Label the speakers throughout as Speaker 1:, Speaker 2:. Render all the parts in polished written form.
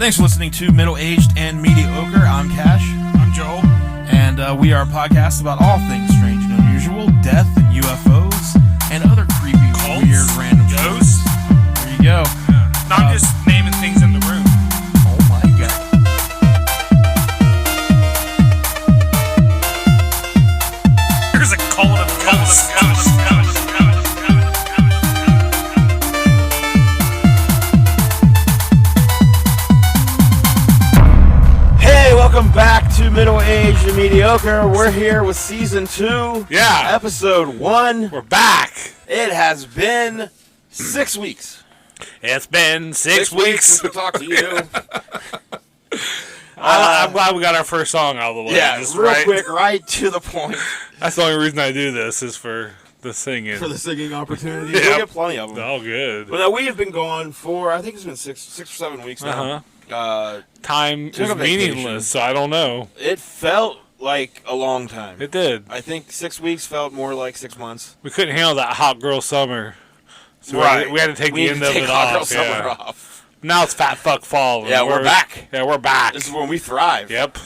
Speaker 1: Thanks for listening to Middle Aged and Mediocre. I'm Cash.
Speaker 2: I'm Joel.
Speaker 1: And we are a podcast about all things strange and unusual, death and UFOs, and other creepy,
Speaker 2: Cults,
Speaker 1: weird, random
Speaker 2: ghosts.
Speaker 1: shows. There you go.
Speaker 2: Yeah. Not just naming things in the room.
Speaker 1: Oh my god.
Speaker 2: There's a cult of ghosts.
Speaker 1: Welcome back to Middle Aged and Mediocre. We're here with Season 2.
Speaker 2: Yeah.
Speaker 1: Episode 1.
Speaker 2: We're back.
Speaker 1: It has been 6 weeks.
Speaker 2: It's been six weeks.
Speaker 1: since we talked to you.
Speaker 2: I'm glad we got our first song out of the way.
Speaker 1: Yeah,
Speaker 2: Just
Speaker 1: real quick, right to the point.
Speaker 2: That's the only reason I do this is for the singing.
Speaker 1: For the singing opportunity.
Speaker 2: Yep.
Speaker 1: We get plenty of them.
Speaker 2: Oh, good.
Speaker 1: But now we have been gone for, I think it's been six or 7 weeks now.
Speaker 2: Time
Speaker 1: Took a
Speaker 2: is
Speaker 1: vacation.
Speaker 2: meaningless, so I don't know.
Speaker 1: It felt like a long time.
Speaker 2: It did.
Speaker 1: I think 6 weeks felt more like 6 months.
Speaker 2: We couldn't handle that hot girl summer. So
Speaker 1: Right.
Speaker 2: we had to take the end of it
Speaker 1: Hot Girl
Speaker 2: off.
Speaker 1: Summer
Speaker 2: Yeah.
Speaker 1: off.
Speaker 2: Now it's fat fuck fall. and
Speaker 1: Yeah, we're back.
Speaker 2: Yeah, we're back.
Speaker 1: This is when we thrive.
Speaker 2: Yep.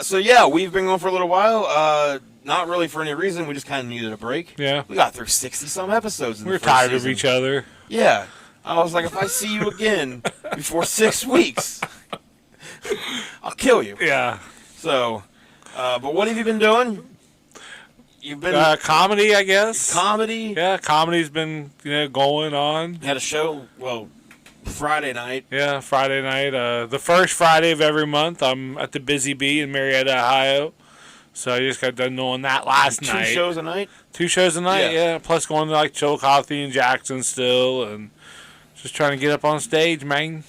Speaker 1: So yeah, we've been going for a little while. Not really for any reason. We just kind of needed a break.
Speaker 2: Yeah.
Speaker 1: We got through 60-some episodes.
Speaker 2: We're tired of each other.
Speaker 1: Yeah. I was like, if I see you again before 6 weeks, I'll kill you.
Speaker 2: Yeah.
Speaker 1: So, but what have you been doing? You've been
Speaker 2: Comedy, I guess.
Speaker 1: comedy.
Speaker 2: Yeah, comedy's been going on.
Speaker 1: You had a show. Well, Friday night.
Speaker 2: Yeah, Friday night. The first Friday of every month, I'm at the Busy Bee in Marietta, Ohio. So I just got done doing that last night.
Speaker 1: 2 shows a night.
Speaker 2: 2 shows a night,
Speaker 1: Yeah.
Speaker 2: yeah. Plus going to like Chillicothe and Jackson still, and just trying to get up on stage, man.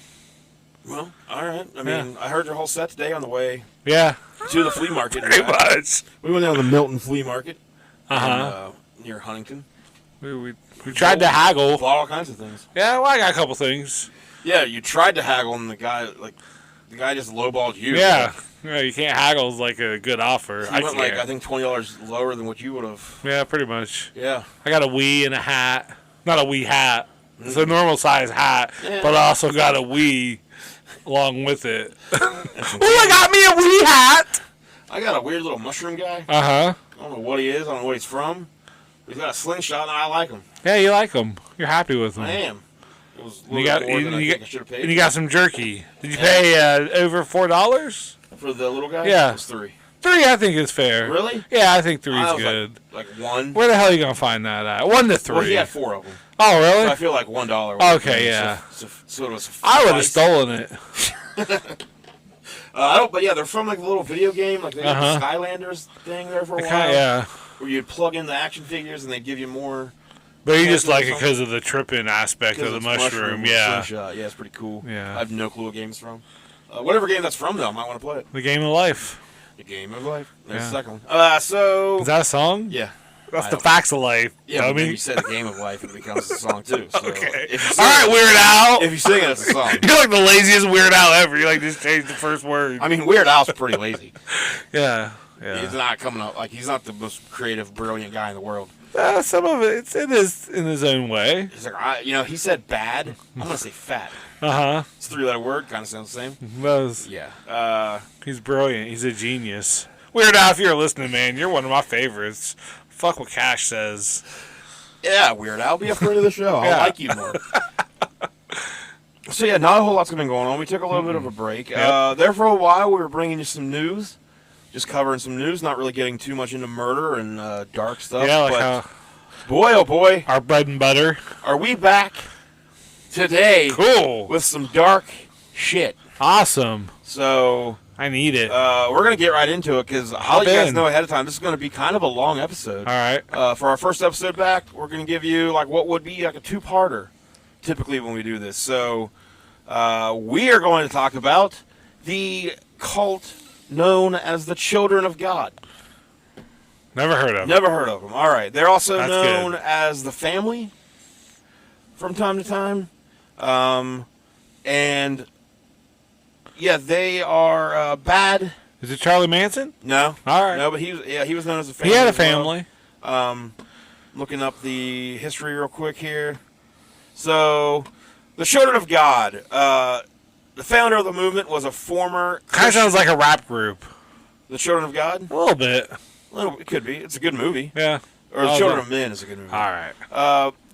Speaker 1: Well, all right. I mean, I heard your whole set today on the way
Speaker 2: Yeah,
Speaker 1: to the flea market.
Speaker 2: pretty much.
Speaker 1: We went down to the Milton Flea Market.
Speaker 2: Uh-huh.
Speaker 1: Near Huntington.
Speaker 2: We tried to haggle.
Speaker 1: Bought all kinds of things.
Speaker 2: Yeah, well, I got a couple things.
Speaker 1: Yeah, you tried to haggle, and the guy just lowballed you.
Speaker 2: Yeah. Yeah, you can't haggle is like a good offer.
Speaker 1: He went I think $20 lower than what you would have.
Speaker 2: Yeah, pretty much.
Speaker 1: Yeah.
Speaker 2: I got a Wii and a hat. Not a Wii hat. It's a normal size hat,
Speaker 1: Yeah.
Speaker 2: but I also got a Wii along with it. I got me a Wii hat!
Speaker 1: I got a weird little mushroom guy.
Speaker 2: Uh-huh.
Speaker 1: I don't know what he is. I don't know what he's from. He's got a slingshot, and I like him.
Speaker 2: Yeah, you like them. You're happy with them.
Speaker 1: I am. It was a
Speaker 2: You
Speaker 1: little
Speaker 2: got,
Speaker 1: bit more than I
Speaker 2: you,
Speaker 1: think I should have paid.
Speaker 2: and you got some jerky. Did you pay over $4?
Speaker 1: For the little guy?
Speaker 2: Yeah.
Speaker 1: It was 3.
Speaker 2: 3, I think, is fair.
Speaker 1: Really?
Speaker 2: Yeah, I think 3
Speaker 1: I
Speaker 2: is
Speaker 1: was
Speaker 2: good.
Speaker 1: Like 1.
Speaker 2: Where the hell are you going to find that at? 1 to 3.
Speaker 1: Well, he had 4 of them.
Speaker 2: Oh, really?
Speaker 1: So I feel like $1.
Speaker 2: Okay, yeah.
Speaker 1: So it was.
Speaker 2: I would have stolen it.
Speaker 1: I don't. But yeah, they're from like a little video game, like they had
Speaker 2: Uh-huh.
Speaker 1: the Skylanders thing there for a while.
Speaker 2: Yeah.
Speaker 1: Where you'd plug in the action figures and they'd give you more.
Speaker 2: But you just
Speaker 1: Yeah,
Speaker 2: like it
Speaker 1: something.
Speaker 2: because of the tripping aspect of the
Speaker 1: It's
Speaker 2: mushroom.
Speaker 1: with
Speaker 2: Yeah.
Speaker 1: slingshot. Yeah, it's pretty cool.
Speaker 2: Yeah.
Speaker 1: I have no clue what game it's from. Whatever game that's from, though, I might want to play it.
Speaker 2: The game of life.
Speaker 1: The game of life. There's
Speaker 2: Yeah.
Speaker 1: the second one. So.
Speaker 2: Is that a song?
Speaker 1: Yeah.
Speaker 2: That's
Speaker 1: I
Speaker 2: the
Speaker 1: don't-
Speaker 2: facts of life.
Speaker 1: Yeah, but
Speaker 2: dummy.
Speaker 1: then you said the game of life and it becomes a song, too. So
Speaker 2: Okay.
Speaker 1: if you sing
Speaker 2: All right,
Speaker 1: it-
Speaker 2: Weird Al.
Speaker 1: If you sing it, it's a song.
Speaker 2: You're like the laziest Weird Al ever. You like just changed the first word.
Speaker 1: I mean, Weird Al's pretty lazy.
Speaker 2: Yeah.
Speaker 1: He's not coming up he's not the most creative, brilliant guy in the world.
Speaker 2: Some of it is in his own way.
Speaker 1: He's like, he said bad. I'm gonna say fat.
Speaker 2: Uh-huh.
Speaker 1: It's a 3-letter word, kind of sounds the same.
Speaker 2: Those.
Speaker 1: Yeah.
Speaker 2: He's brilliant. He's a genius. Weird Al, if you're listening, man, you're one of my favorites. Fuck what Cash says.
Speaker 1: Yeah, Weird Al, be a friend of the show. I
Speaker 2: Yeah.
Speaker 1: like you more. So yeah, not a whole lot's been going on. We took a little bit of a break.
Speaker 2: Yep.
Speaker 1: There for a while, we were bringing you some news, just covering some news, not really getting too much into murder and dark stuff.
Speaker 2: Yeah, like
Speaker 1: but
Speaker 2: how
Speaker 1: boy, oh boy,
Speaker 2: our bread and butter.
Speaker 1: are we back today
Speaker 2: Cool.
Speaker 1: with some dark shit.
Speaker 2: Awesome.
Speaker 1: So
Speaker 2: I need it.
Speaker 1: we're gonna get right into it because I'll let you guys
Speaker 2: in.
Speaker 1: know ahead of time. This is gonna be kind of a long episode.
Speaker 2: All right.
Speaker 1: For our first episode back, we're gonna give you like what would be like a 2-parter, typically when we do this. So we are going to talk about the cult known as the Children of God.
Speaker 2: Never heard of it.
Speaker 1: Never heard of them. All right, they're also
Speaker 2: That's
Speaker 1: known
Speaker 2: good.
Speaker 1: as the Family from time to time, and yeah, they are bad.
Speaker 2: Is it Charlie Manson?
Speaker 1: No,
Speaker 2: All right.
Speaker 1: no, but he was known as a family.
Speaker 2: He had a
Speaker 1: as well.
Speaker 2: family.
Speaker 1: Looking up the history real quick here. So, the Children of God. The The founder of the movement was a former
Speaker 2: Kind of sounds like a rap group.
Speaker 1: The Children of God.
Speaker 2: A little bit.
Speaker 1: It could be. It's a good movie.
Speaker 2: Yeah.
Speaker 1: Or The Children of Men is a good movie.
Speaker 2: All right.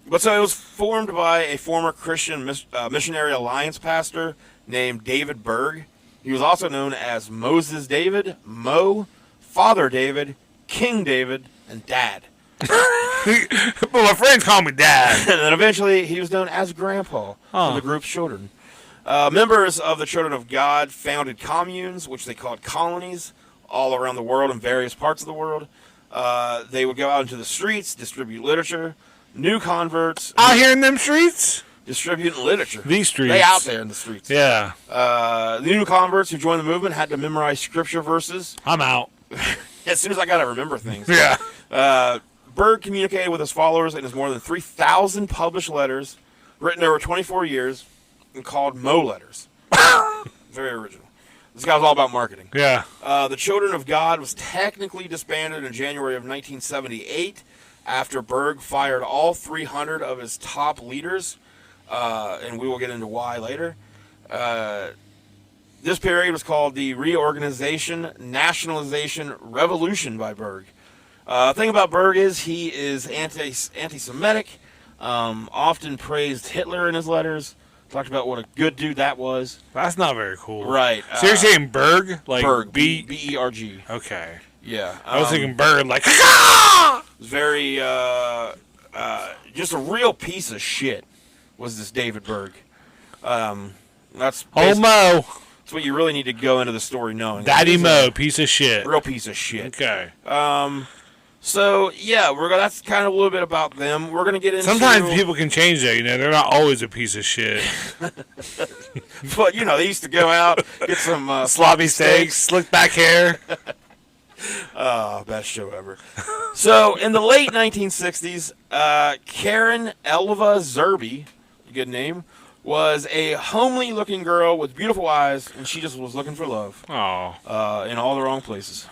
Speaker 1: But so it was formed by a former Christian Missionary Alliance pastor named David Berg. He was also known as Moses David, Mo, Father David, King David, and Dad.
Speaker 2: But my friends call me Dad.
Speaker 1: And then eventually he was known as Grandpa for the group's children. Members of the Children of God founded communes, which they called colonies, all around the world in various parts of the world. They would go out into the streets, distribute literature, new converts.
Speaker 2: Out here in them streets?
Speaker 1: Distributing literature.
Speaker 2: These streets.
Speaker 1: They out there in the streets.
Speaker 2: Yeah.
Speaker 1: The new converts who joined the movement had to memorize scripture verses.
Speaker 2: I'm out.
Speaker 1: As soon as I got to remember things.
Speaker 2: Yeah.
Speaker 1: Berg communicated with his followers in his more than 3,000 published letters, written over 24 years, and called Mo letters. Very original. This guy was all about marketing.
Speaker 2: Yeah.
Speaker 1: The Children of God was technically disbanded in January of 1978 after Berg fired all 300 of his top leaders, and we will get into why later. This period was called the Reorganization, Nationalization, Revolution by Berg. The thing about Berg is he is anti-Semitic, often praised Hitler in his letters, talked about what a good dude that was.
Speaker 2: That's not very cool.
Speaker 1: Right.
Speaker 2: So you're saying Berg? Like
Speaker 1: Berg, B-E-R-G.
Speaker 2: Okay.
Speaker 1: Yeah.
Speaker 2: I was thinking Berg like...
Speaker 1: Very, just a real piece of shit was this David Berg. That's
Speaker 2: Mo.
Speaker 1: That's what you really need to go into the story knowing.
Speaker 2: Daddy Mo, piece of shit.
Speaker 1: Real piece of shit.
Speaker 2: Okay.
Speaker 1: So yeah, that's kind of a little bit about them. We're gonna get into.
Speaker 2: Sometimes people can change that. They're not always a piece of shit.
Speaker 1: But they used to go out, get some
Speaker 2: sloppy steaks, slick back hair.
Speaker 1: Best show ever. So in the late 1960s, Karen Zerby, a good name, was a homely-looking girl with beautiful eyes, and she just was looking for love.
Speaker 2: Oh.
Speaker 1: In all the wrong places.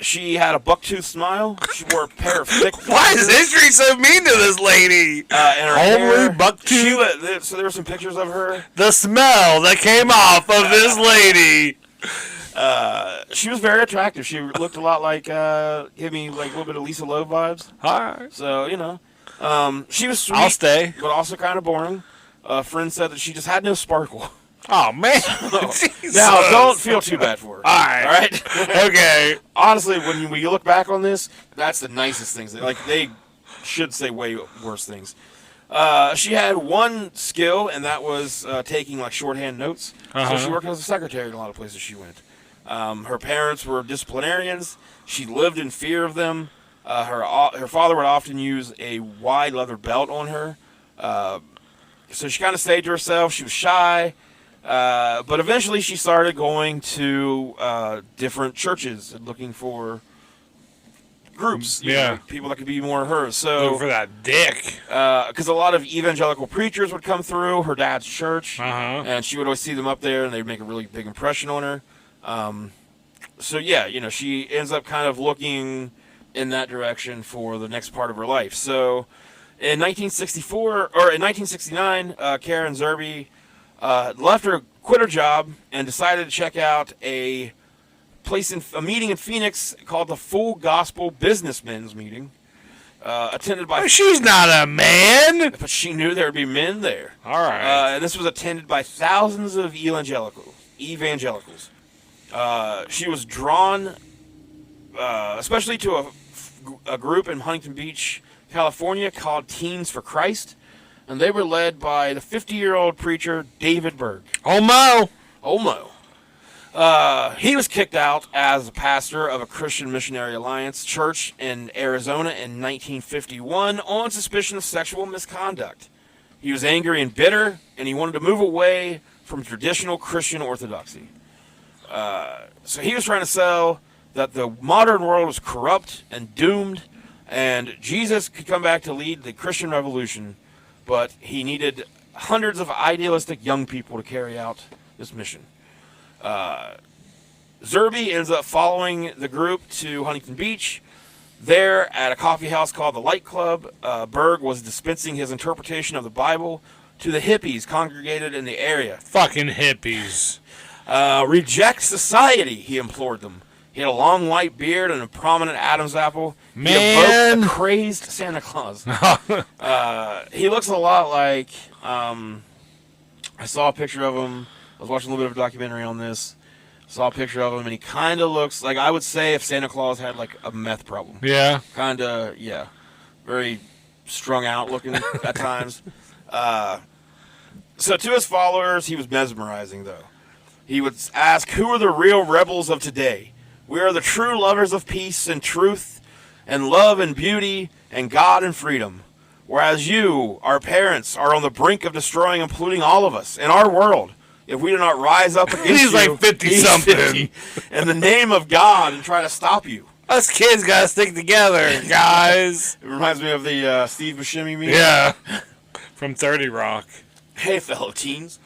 Speaker 1: She had a bucktooth smile. She wore a pair of thick...
Speaker 2: Why is history so mean to this lady?
Speaker 1: And her
Speaker 2: Homely
Speaker 1: hair,
Speaker 2: bucktooth?
Speaker 1: so there were some pictures of her.
Speaker 2: The smell that came off of this lady.
Speaker 1: She was very attractive. She looked a lot like, give me like a little bit of Lisa Loeb vibes.
Speaker 2: All right.
Speaker 1: So, she was sweet.
Speaker 2: I'll stay.
Speaker 1: But also kind of boring. A friend said that she just had no sparkle.
Speaker 2: Oh, man.
Speaker 1: Now, don't feel too bad for her.
Speaker 2: All right.
Speaker 1: Okay. Honestly, when we look back on this, that's the nicest things. They should say way worse things. She had one skill, and that was taking shorthand notes. So she worked as a secretary in a lot of places she went. Her parents were disciplinarians. She lived in fear of them. Her father would often use a wide leather belt on her. So she kind of stayed to herself. She was shy. But eventually she started going to different churches and looking for groups. People that could be more hers. So
Speaker 2: looking for that dick.
Speaker 1: Because a lot of evangelical preachers would come through her dad's church.
Speaker 2: And
Speaker 1: she would always see them up there, and they'd make a really big impression on her. She ends up kind of looking in that direction for the next part of her life. So in 1969, Karen Zerby quit her job and decided to check out a meeting in Phoenix called the Full Gospel Businessmen's Meeting, attended by...
Speaker 2: She's not a man!
Speaker 1: But she knew there would be men there.
Speaker 2: All right.
Speaker 1: And this was attended by thousands of evangelicals. She was drawn, especially to a group in Huntington Beach, California, called Teens for Christ, and they were led by the 50-year-old preacher David Berg.
Speaker 2: Mo.
Speaker 1: He was kicked out as a pastor of a Christian Missionary Alliance church in Arizona in 1951 on suspicion of sexual misconduct. He was angry and bitter, and he wanted to move away from traditional Christian orthodoxy. So he was trying to sell that the modern world was corrupt and doomed, and Jesus could come back to lead the Christian revolution, but he needed hundreds of idealistic young people to carry out this mission. Zerby ends up following the group to Huntington Beach. There, at a coffee house called the Light Club, Berg was dispensing his interpretation of the Bible to the hippies congregated in the area.
Speaker 2: Fucking hippies.
Speaker 1: Reject society, he implored them. He had a long white beard and a prominent Adam's apple.
Speaker 2: Man.
Speaker 1: He evoked a crazed Santa Claus. He looks a lot like, I saw a picture of him. I was watching a little bit of a documentary on this. Saw a picture of him, and he kind of looks like, I would say, if Santa Claus had like a meth problem.
Speaker 2: Yeah.
Speaker 1: Kind of, yeah. Very strung out looking at times. So to his followers, he was mesmerizing, though. He would ask, who are the real rebels of today? We are the true lovers of peace and truth and love and beauty and God and freedom. Whereas you, our parents, are on the brink of destroying and polluting all of us and our world. If we do not rise up against
Speaker 2: He's
Speaker 1: you,
Speaker 2: like 50-something.
Speaker 1: in the name of God and try to stop you.
Speaker 2: Us kids gotta stick together, guys.
Speaker 1: It reminds me of the Steve Buscemi meme.
Speaker 2: Yeah. From 30 Rock.
Speaker 1: Hey, fellow teens.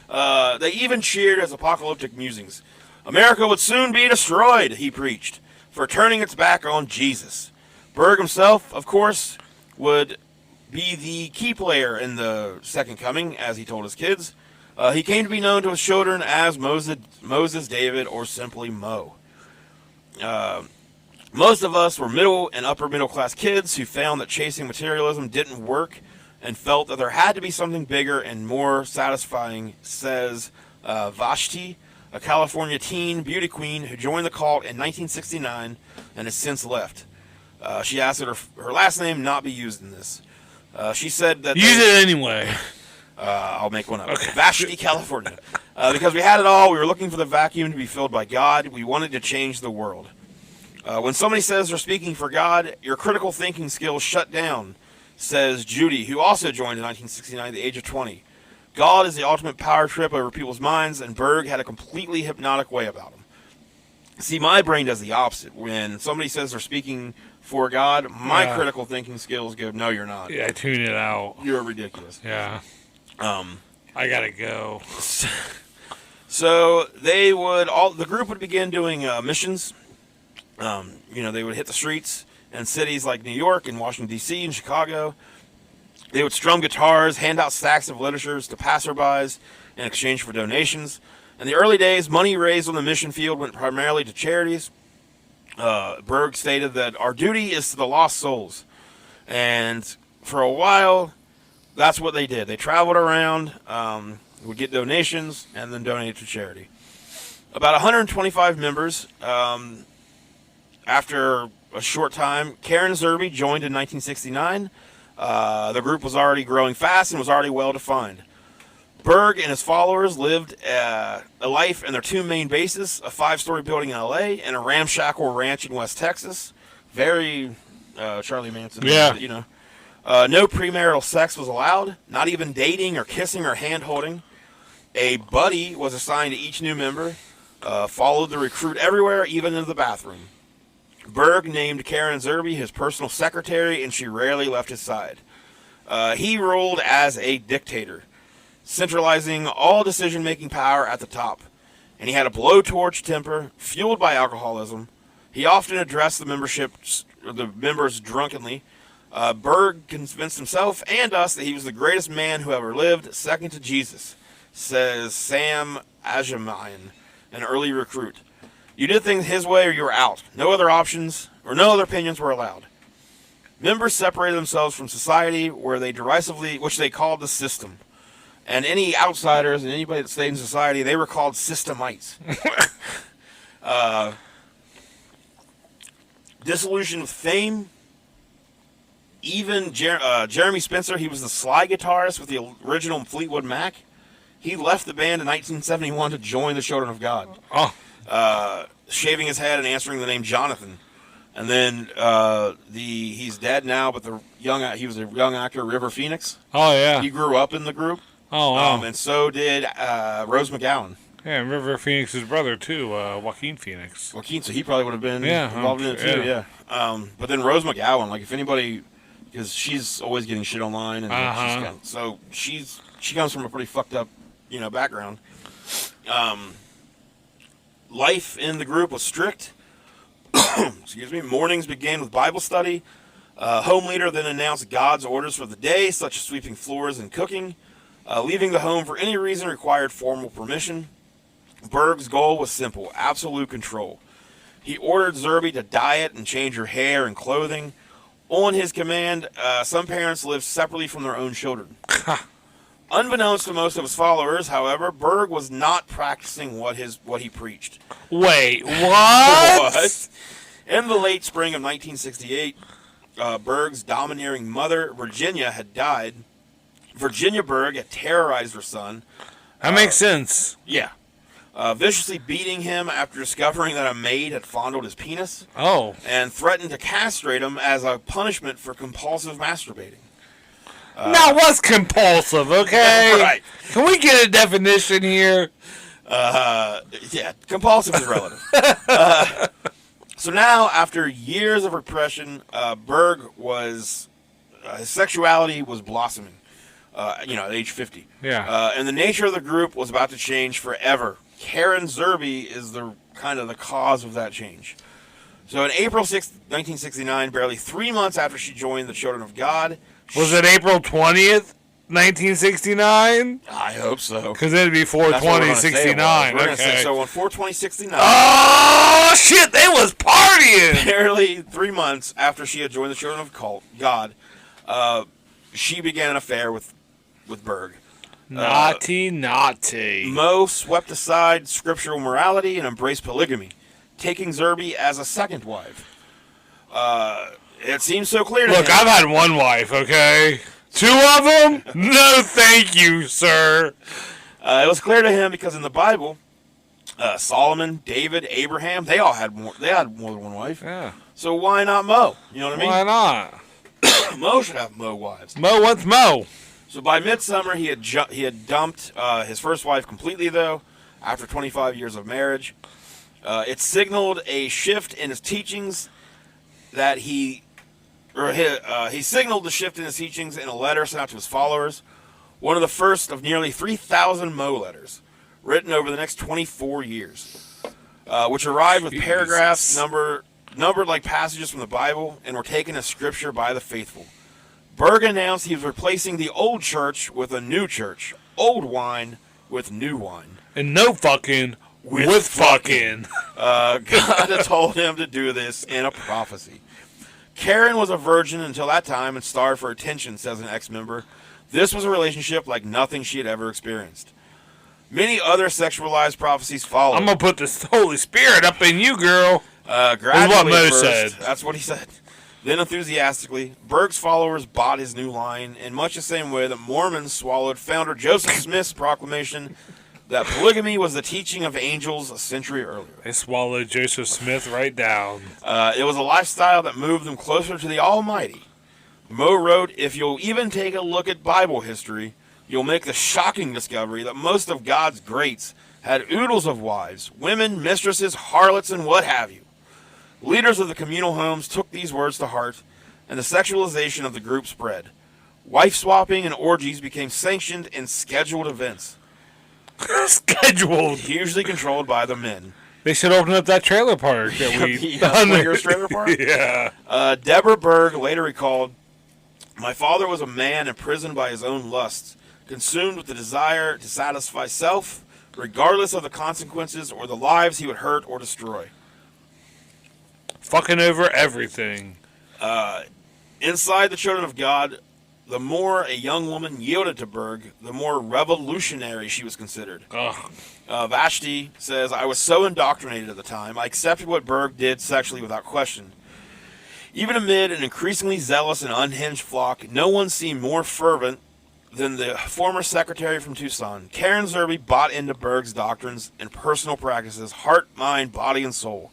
Speaker 1: They even cheered his apocalyptic musings. America would soon be destroyed, he preached, for turning its back on Jesus. Berg himself, of course, would be the key player in the second coming, as he told his kids. He came to be known to his children as Moses David, or simply Mo. Most of us were middle and upper middle class kids who found that chasing materialism didn't work and felt that there had to be something bigger and more satisfying, says Vashti, a California teen beauty queen who joined the cult in 1969 and has since left. She asked that her last name not be used in this. She said that...
Speaker 2: Use it anyway.
Speaker 1: I'll make one up.
Speaker 2: Okay.
Speaker 1: Vashti, California. Because we had it all. We were looking for the vacuum to be filled by God. We wanted to change the world. When somebody says they're speaking for God, your critical thinking skills shut down, says Judy, who also joined in 1969 at the age of 20. God is the ultimate power trip over people's minds, and Berg had a completely hypnotic way about him. See, my brain does the opposite. When somebody says they're speaking for God, my critical thinking skills go, no, you're not.
Speaker 2: Yeah, tune it out.
Speaker 1: You're ridiculous.
Speaker 2: Yeah. I gotta go.
Speaker 1: So the group would begin doing missions. They would hit the streets in cities like New York and Washington, D.C. and Chicago. They would strum guitars, hand out stacks of literatures to passerbys in exchange for donations. In the early days, money raised on the mission field went primarily to charities. Berg stated that our duty is to the lost souls. And for a while, that's what they did. They traveled around, would get donations, and then donate to charity. About 125 members. After a short time, Karen Zerby joined in 1969. The group was already growing fast and was already well defined. Berg and his followers lived a life in their two main bases, a 5-story building in LA and a ramshackle ranch in West Texas. Very Charlie Manson.
Speaker 2: Yeah.
Speaker 1: No premarital sex was allowed, not even dating or kissing or hand-holding. A buddy was assigned to each new member, followed the recruit everywhere, even into the bathroom. Berg named Karen Zerby his personal secretary, and she rarely left his side. He ruled as a dictator, centralizing all decision-making power at the top. And he had a blowtorch temper, fueled by alcoholism. He often addressed the members drunkenly. Berg convinced himself and us that he was the greatest man who ever lived, second to Jesus, says Sam Ajamian, an early recruit. You did things his way or you were out. No other options or no other opinions were allowed. Members separated themselves from society which they called the system. And any outsiders and anybody that stayed in society, they were called systemites. Disillusioned with fame. Even Jeremy Spencer, he was the slide guitarist with the original Fleetwood Mac. He left the band in 1971 to join the Children of God.
Speaker 2: Oh.
Speaker 1: Shaving his head and answering the name Jonathan. And then he's dead now, but he was a young actor, River Phoenix.
Speaker 2: Oh, yeah.
Speaker 1: He grew up in the group.
Speaker 2: Oh, wow.
Speaker 1: And so did Rose McGowan.
Speaker 2: Yeah, and River Phoenix's brother, too, Joaquin Phoenix.
Speaker 1: Joaquin, so he probably would have been involved in it, too, yeah. But then Rose McGowan, like, if anybody... Because she's always getting shit online, and she comes from a pretty fucked up, background. Life in the group was strict. Excuse me. Mornings began with Bible study. Home leader then announced God's orders for the day, such as sweeping floors and cooking. Leaving the home for any reason required formal permission. Berg's goal was simple: absolute control. He ordered Zerby to diet and change her hair and clothing. On his command, some parents lived separately from their own children. Unbeknownst to most of his followers, however, Berg was not practicing what he preached.
Speaker 2: Wait, what?
Speaker 1: What? In the late spring of 1968, Berg's domineering mother, Virginia, had died. Virginia Berg had terrorized her son.
Speaker 2: That makes sense.
Speaker 1: Yeah. Viciously beating him after discovering that a maid had fondled his penis.
Speaker 2: Oh.
Speaker 1: And threatened to castrate him as a punishment for compulsive masturbating.
Speaker 2: Now, what's compulsive, okay?
Speaker 1: Right.
Speaker 2: Can we get a definition here?
Speaker 1: Yeah, compulsive is relative. So now, after years of repression, Berg was, his sexuality was blossoming, at age 50.
Speaker 2: Yeah.
Speaker 1: And the nature of the group was about to change forever. Karen Zerby is the cause of that change. So in April 6th, 1969, barely 3 months after she joined the Children of God.
Speaker 2: Was it April 20th, 1969?
Speaker 1: I hope so.
Speaker 2: Because it'd be 4/20/69.
Speaker 1: We're going to say so on 4/20/69.
Speaker 2: Oh, shit, they was partying!
Speaker 1: Barely 3 months after she had joined the Children of God, she began an affair with Berg.
Speaker 2: Naughty.
Speaker 1: Mo swept aside scriptural morality and embraced polygamy, taking Zerby as a second wife. It seems so clear to him.
Speaker 2: Look, I've had one wife, okay? 2 of them? No, thank you, sir.
Speaker 1: It was clear to him because in the Bible, Solomon, David, Abraham, they had more than one wife.
Speaker 2: Yeah.
Speaker 1: So why not Mo? You know what I mean?
Speaker 2: Why not?
Speaker 1: Mo should have Mo wives.
Speaker 2: Mo, what's Mo?
Speaker 1: So by midsummer, he had dumped his first wife completely, though, after 25 years of marriage. It signaled a shift in his teachings that he signaled the shift in his teachings in a letter sent out to his followers, one of the first of nearly 3,000 Mo letters, written over the next 24 years, which arrived with paragraphs numbered like passages from the Bible and were taken as scripture by the faithful. Berg announced he was replacing the old church with a new church, old wine with new wine.
Speaker 2: And no fucking with fucking.
Speaker 1: God had told him to do this in a prophecy. Karen was a virgin until that time and starved for attention, says an ex-member. This was a relationship like nothing she had ever experienced. Many other sexualized prophecies followed.
Speaker 2: I'm going to put the Holy Spirit up in you, girl.
Speaker 1: Gradually,
Speaker 2: what Mo
Speaker 1: first,
Speaker 2: said.
Speaker 1: That's what he said. Then enthusiastically, Berg's followers bought his new line in much the same way that Mormons swallowed founder Joseph Smith's proclamation that polygamy was the teaching of angels a century earlier.
Speaker 2: They swallowed Joseph Smith right down.
Speaker 1: It was a lifestyle that moved them closer to the Almighty. Mo wrote, "If you'll even take a look at Bible history, you'll make the shocking discovery that most of God's greats had oodles of wives, women, mistresses, harlots, and what have you. Leaders of the communal homes took these words to heart, and the sexualization of the group spread. Wife swapping and orgies became sanctioned and scheduled events.
Speaker 2: Scheduled.
Speaker 1: Usually controlled by the men."
Speaker 2: They should open up that trailer park that we
Speaker 1: Swingers trailer park?
Speaker 2: Yeah.
Speaker 1: Deborah Berg later recalled, "My father was a man imprisoned by his own lusts, consumed with the desire to satisfy self, regardless of the consequences or the lives he would hurt or destroy.
Speaker 2: Fucking over everything."
Speaker 1: Inside the Children of God, the more a young woman yielded to Berg, the more revolutionary she was considered.
Speaker 2: Ugh.
Speaker 1: Vashti says, "I was so indoctrinated at the time, I accepted what Berg did sexually without question. Even amid an increasingly zealous and unhinged flock, no one seemed more fervent than the former secretary from Tucson. Karen Zerby bought into Berg's doctrines and personal practices, heart, mind, body, and soul.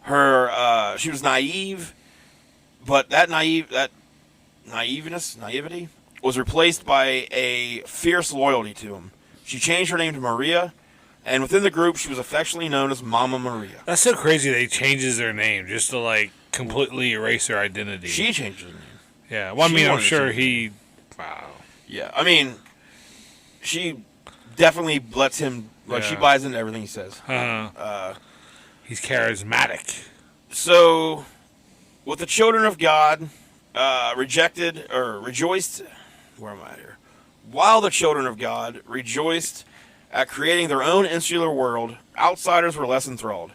Speaker 1: She was naive, but that naivety was replaced by a fierce loyalty to him. She changed her name to Maria, and within the group, she was affectionately known as Mama Maria."
Speaker 2: That's so crazy they changes their name just to, like, completely erase their identity.
Speaker 1: She changed her name.
Speaker 2: Yeah, well, I
Speaker 1: She
Speaker 2: mean, I'm
Speaker 1: wanted to
Speaker 2: sure
Speaker 1: change
Speaker 2: he... Wow.
Speaker 1: Yeah, I mean, she definitely lets him, like, she
Speaker 2: Yeah.
Speaker 1: buys into everything he says.
Speaker 2: He's charismatic.
Speaker 1: So, with the Children of God rejoiced, where am I here? While the children of God rejoiced at creating their own insular world, outsiders were less enthralled.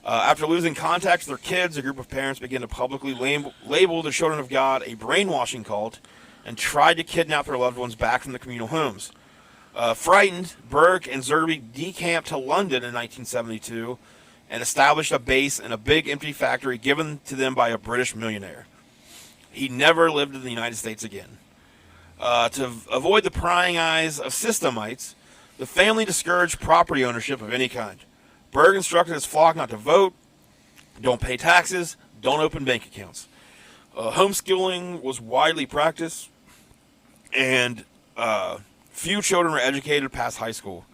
Speaker 1: After losing contact with their kids, a group of parents began to publicly label the children of God a brainwashing cult and tried to kidnap their loved ones back from the communal homes. Frightened, Berg and Zerby decamped to London in 1972 and established a base in a big empty factory given to them by a British millionaire. He never lived in the United States again. To avoid the prying eyes of systemites, the family discouraged property ownership of any kind. Berg instructed his flock not to vote, don't pay taxes, don't open bank accounts. Homeschooling was widely practiced, and few children were educated past high school.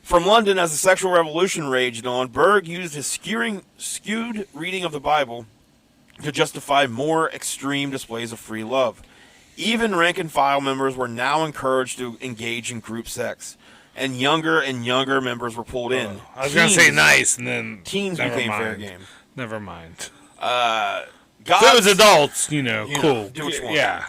Speaker 1: From London, as the sexual revolution raged on, Berg used his skewed reading of the Bible to justify more extreme displays of free love. Even rank-and-file members were now encouraged to engage in group sex, and younger members were pulled in.
Speaker 2: I was going to say nice, and then
Speaker 1: teens became fair game.
Speaker 2: Never mind.
Speaker 1: God's,
Speaker 2: Those adults, cool.
Speaker 1: Do what you want. Yeah.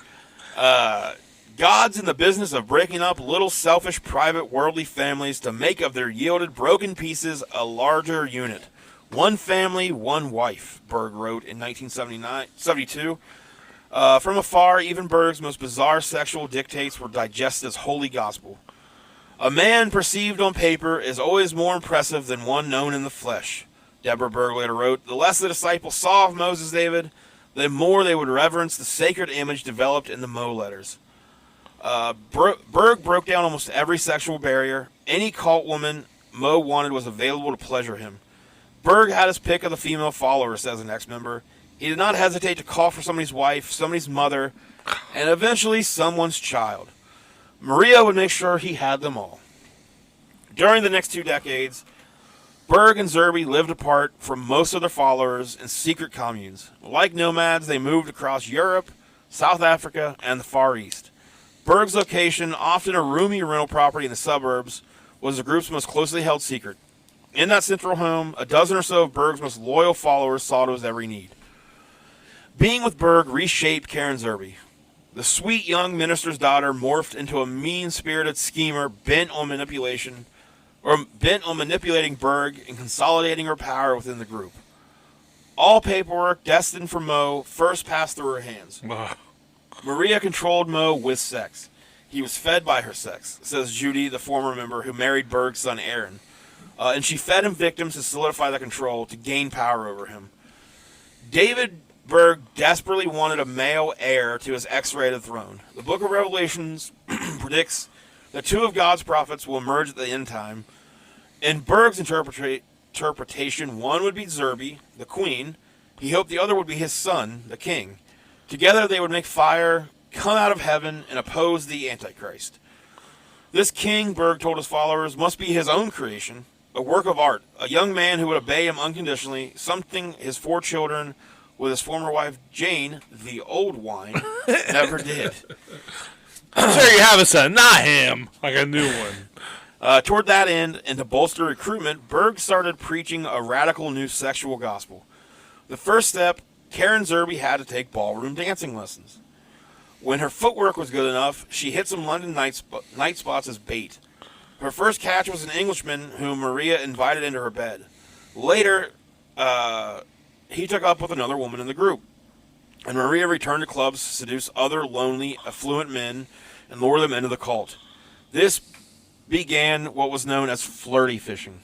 Speaker 1: God's in the business of breaking up little selfish, private, worldly families to make of their yielded, broken pieces a larger unit. One family, one wife, Berg wrote in 1972. From afar, even Berg's most bizarre sexual dictates were digested as holy gospel. A man perceived on paper is always more impressive than one known in the flesh, Deborah Berg later wrote. The less the disciples saw of Moses, David, the more they would reverence the sacred image developed in the Mo letters. Berg broke down almost every sexual barrier. Any cult woman Mo wanted was available to pleasure him. Berg had his pick of the female followers, says an ex-member. He did not hesitate to call for somebody's wife, somebody's mother, and eventually someone's child. Maria would make sure he had them all. During the next 2 decades, Berg and Zerby lived apart from most of their followers in secret communes. Like nomads, they moved across Europe, South Africa, and the Far East. Berg's location, often a roomy rental property in the suburbs, was the group's most closely held secret. In that central home, a dozen or so of Berg's most loyal followers saw to his every need. Being with Berg reshaped Karen Zerby. The sweet young minister's daughter morphed into a mean-spirited schemer bent on manipulating Berg and consolidating her power within the group. All paperwork destined for Mo first passed through her hands. Maria controlled Mo with sex. He was fed by her sex, says Judy, the former member who married Berg's son Aaron. And she fed him victims to solidify that control, to gain power over him. David Berg desperately wanted a male heir to his X-rated throne. The book of Revelations predicts that 2 of God's prophets will emerge at the end time. In Berg's interpretation, one would be Zerby, the queen. He hoped the other would be his son, the king. Together they would make fire come out of heaven and oppose the Antichrist. This king, Berg told his followers, must be his own creation, a work of art, a young man who would obey him unconditionally, something his 4 children with his former wife, Jane, the old wine, never did.
Speaker 2: Sure, you have a son, not him, like a new one.
Speaker 1: Toward that end, and to bolster recruitment, Berg started preaching a radical new sexual gospel. The first step, Karen Zerby had to take ballroom dancing lessons. When her footwork was good enough, she hit some London night spots as bait. Her first catch was an Englishman whom Maria invited into her bed. Later, he took up with another woman in the group, and Maria returned to clubs to seduce other lonely, affluent men and lure them into the cult. This began what was known as flirty fishing.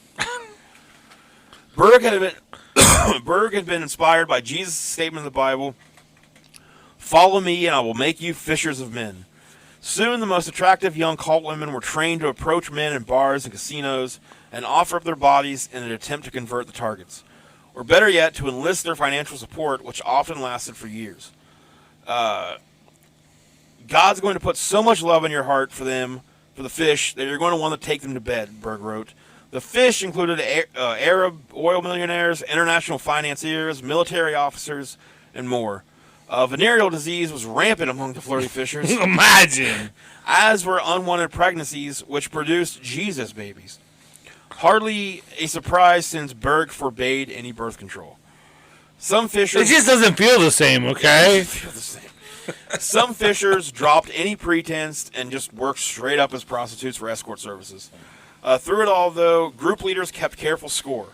Speaker 1: Berg had been inspired by Jesus' statement in the Bible, "Follow me and I will make you fishers of men." Soon the most attractive young cult women were trained to approach men in bars and casinos and offer up their bodies in an attempt to convert the targets. Or better yet, to enlist their financial support, which often lasted for years. God's going to put so much love in your heart for them, for the fish, that you're going to want to take them to bed, Berg wrote. The fish included Arab oil millionaires, international financiers, military officers, and more. Venereal disease was rampant among the flirty fishers.
Speaker 2: Imagine!
Speaker 1: As were unwanted pregnancies, which produced Jesus babies. Hardly a surprise since Berg forbade any birth control. Some fishers...
Speaker 2: It just doesn't feel the same, okay?
Speaker 1: Feel the same. Some fishers dropped any pretense and just worked straight up as prostitutes for escort services. Through it all, though, group leaders kept careful score.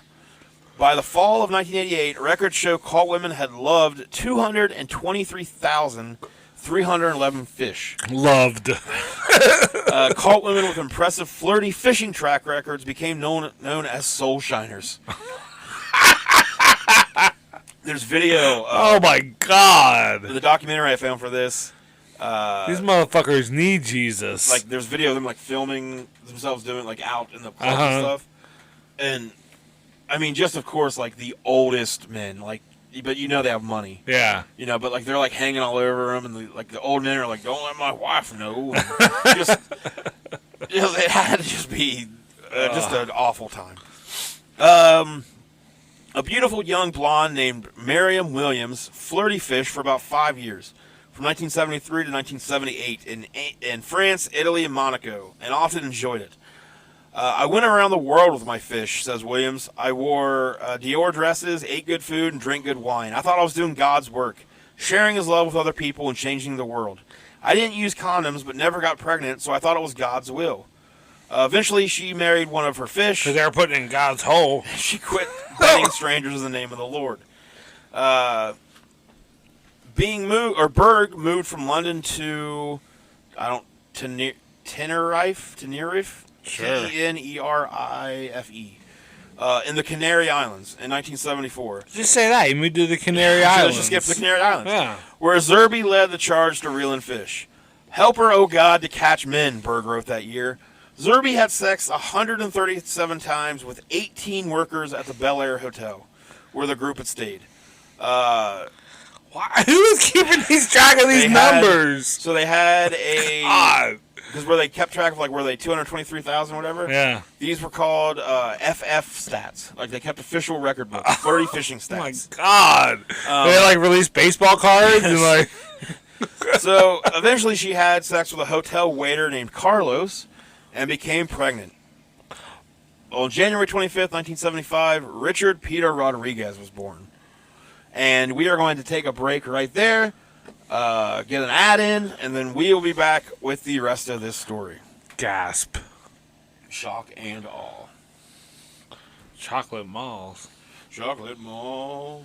Speaker 1: By the fall of 1988, records show cult women had loved 223,311 fish.
Speaker 2: Loved.
Speaker 1: Cult women with impressive flirty fishing track records became known as soul shiners. There's video.
Speaker 2: Oh my God!
Speaker 1: The documentary I found for this.
Speaker 2: These motherfuckers need Jesus.
Speaker 1: Like, there's video of them like filming themselves doing like out in the club and stuff. And I mean, just of course, like the oldest men, like, but you know they have money.
Speaker 2: Yeah.
Speaker 1: You know, but like they're like hanging all over them, and the old men are like, "Don't let my wife know." And just, it had to just be just an awful time. A beautiful young blonde named Miriam Williams flirty fished for about 5 years, from 1973 to 1978 in France, Italy, and Monaco, and often enjoyed it. I went around the world with my fish, says Williams. I wore Dior dresses, ate good food, and drank good wine. I thought I was doing God's work, sharing his love with other people and changing the world. I didn't use condoms, but never got pregnant, so I thought it was God's will. Eventually, she married one of her fish.
Speaker 2: Because they were putting in God's hole.
Speaker 1: She quit betting strangers in the name of the Lord. Berg moved from London to Tenerife.
Speaker 2: Sure.
Speaker 1: Tenerife. In the Canary Islands in 1974.
Speaker 2: Just say that. You moved to the Canary Islands.
Speaker 1: Let's just skip the Canary Islands.
Speaker 2: Yeah.
Speaker 1: Where Zerby led the charge to reel in fish. Help her, O God, to catch men, Berg wrote that year. Zerby had sex 137 times with 18 workers at the Bel Air Hotel, where the group had stayed.
Speaker 2: Who is keeping track of these numbers?
Speaker 1: So they had a... Because where they kept track of, like, were they 223,000 or whatever?
Speaker 2: Yeah.
Speaker 1: These were called FF stats. Like, they kept official record books, flirty fishing stats.
Speaker 2: Oh, my God. They, like, released baseball cards and, like...
Speaker 1: So, eventually she had sex with a hotel waiter named Carlos and became pregnant. On January 25th, 1975, Richard Peter Rodriguez was born. And we are going to take a break right there, get an ad in, and then we will be back with the rest of this story.
Speaker 2: Gasp.
Speaker 1: Shock and awe.
Speaker 2: Chocolate malls.
Speaker 1: Chocolate mall.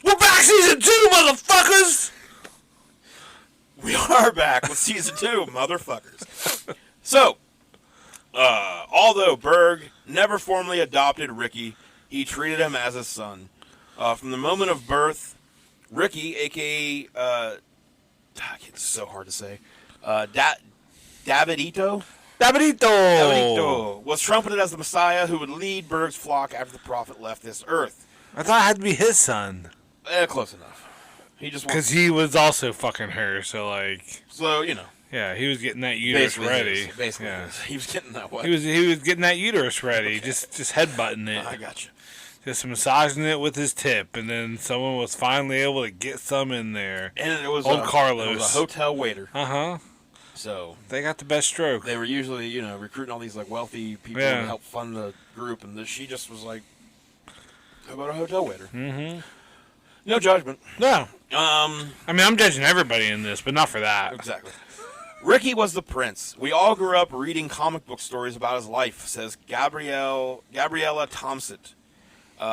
Speaker 2: We're back, season 2, motherfuckers!
Speaker 1: We are back with season 2, motherfuckers. So, although Berg never formally adopted Ricky, he treated him as a son. From the moment of birth, Ricky, a.k.a. It's so hard to say, Davidito, was trumpeted as the Messiah who would lead Berg's flock after the prophet left this earth.
Speaker 2: I thought it had to be his son.
Speaker 1: Close enough. He just
Speaker 2: because he was also fucking her, so like.
Speaker 1: So you know.
Speaker 2: Yeah, he was getting that uterus ready.
Speaker 1: Basically,
Speaker 2: yeah.
Speaker 1: He was getting that way.
Speaker 2: He was getting that uterus ready. Okay. Just headbutting it.
Speaker 1: I got you.
Speaker 2: Just massaging it with his tip, and then someone was finally able to get some in there.
Speaker 1: And it was
Speaker 2: old Carlos,
Speaker 1: it was a hotel waiter.
Speaker 2: So they got the best stroke.
Speaker 1: They were usually, recruiting all these like wealthy people to help fund the group, and she just was like, "How about a hotel waiter?" Mm-hmm. No judgment.
Speaker 2: No. I mean, I'm judging everybody in this, but not for that.
Speaker 1: Exactly. Ricky was the prince. We all grew up reading comic book stories about his life, says Gabriella Thompson.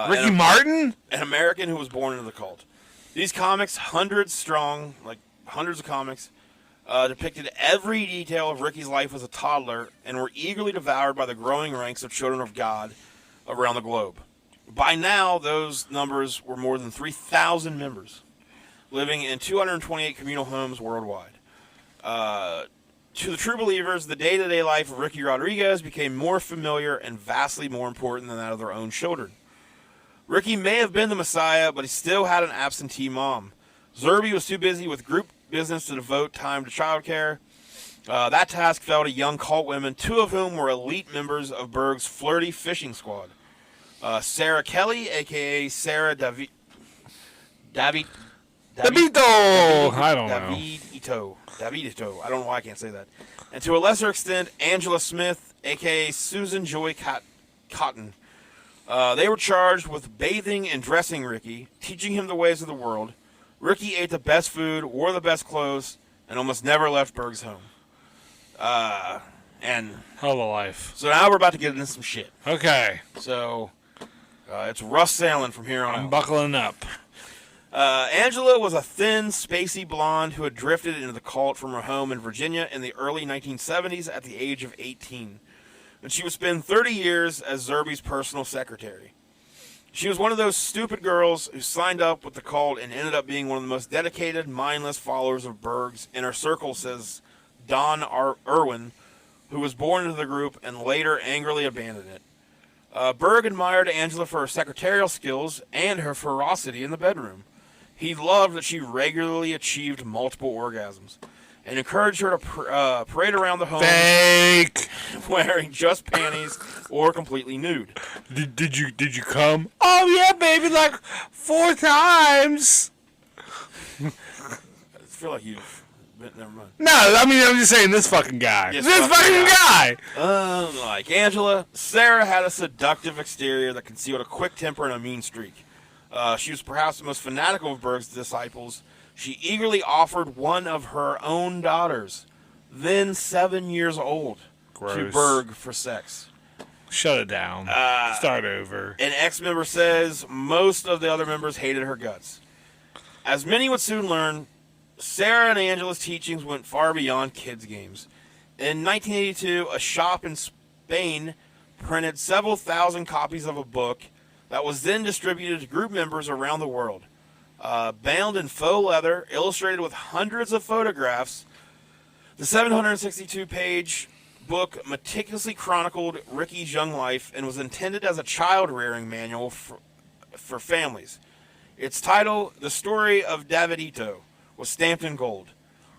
Speaker 2: Ricky Martin?
Speaker 1: An American who was born into the cult. These comics, hundreds strong, like hundreds of comics, depicted every detail of Ricky's life as a toddler and were eagerly devoured by the growing ranks of children of God around the globe. By now, those numbers were more than 3,000 members, living in 228 communal homes worldwide. To the true believers, the day-to-day life of Ricky Rodriguez became more familiar and vastly more important than that of their own children. Ricky may have been the Messiah, but he still had an absentee mom. Zerby was too busy with group business to devote time to childcare. That task fell to young cult women, two of whom were elite members of Berg's flirty fishing squad. Sarah Kelly, a.k.a. Sarah Davidito.
Speaker 2: I don't know.
Speaker 1: Davidito. I don't know why I can't say that. And to a lesser extent, Angela Smith, a.k.a. Susan Joy Cotton. They were charged with bathing and dressing Ricky, teaching him the ways of the world, Ricky ate the best food, wore the best clothes, and almost never left Berg's home. And
Speaker 2: Hell of a life.
Speaker 1: so now we're about to get into some shit.
Speaker 2: Okay.
Speaker 1: So it's rough sailing from here on
Speaker 2: I'm
Speaker 1: out.
Speaker 2: buckling up.
Speaker 1: Angela was a thin, spacey blonde who had drifted into the cult from her home in Virginia in the early 1970s at the age of 18. And she would spend 30 years as Zerby's personal secretary. She was one of those stupid girls who signed up with the cult and ended up being one of the most dedicated, mindless followers of Berg's inner circle, says Don Irwin, who was born into the group and later angrily abandoned it. Berg admired Angela for her secretarial skills and her ferocity in the bedroom. He loved that she regularly achieved multiple orgasms and encouraged her to parade around the home
Speaker 2: Fake.
Speaker 1: wearing just panties or completely nude.
Speaker 2: Did you come? Oh yeah, baby, like 4 times.
Speaker 1: I feel like you've been, never mind.
Speaker 2: No, I mean I'm just saying this fucking guy.
Speaker 1: Yes,
Speaker 2: This fucking guy.
Speaker 1: Like Angela, Sarah had a seductive exterior that concealed a quick temper and a mean streak. She was perhaps the most fanatical of Berg's disciples. She eagerly offered one of her own daughters, then 7 years old, to
Speaker 2: Gross.
Speaker 1: Berg for sex.
Speaker 2: Shut it down. Start over.
Speaker 1: An ex-member says most of the other members hated her guts. As many would soon learn, Sarah and Angela's teachings went far beyond kids' games. In 1982, a shop in Spain printed several thousand copies of a book that was then distributed to group members around the world. Bound in faux leather, illustrated with hundreds of photographs, the 762-page book meticulously chronicled Ricky's young life and was intended as a child-rearing manual for families. Its title, The Story of Davidito, was stamped in gold.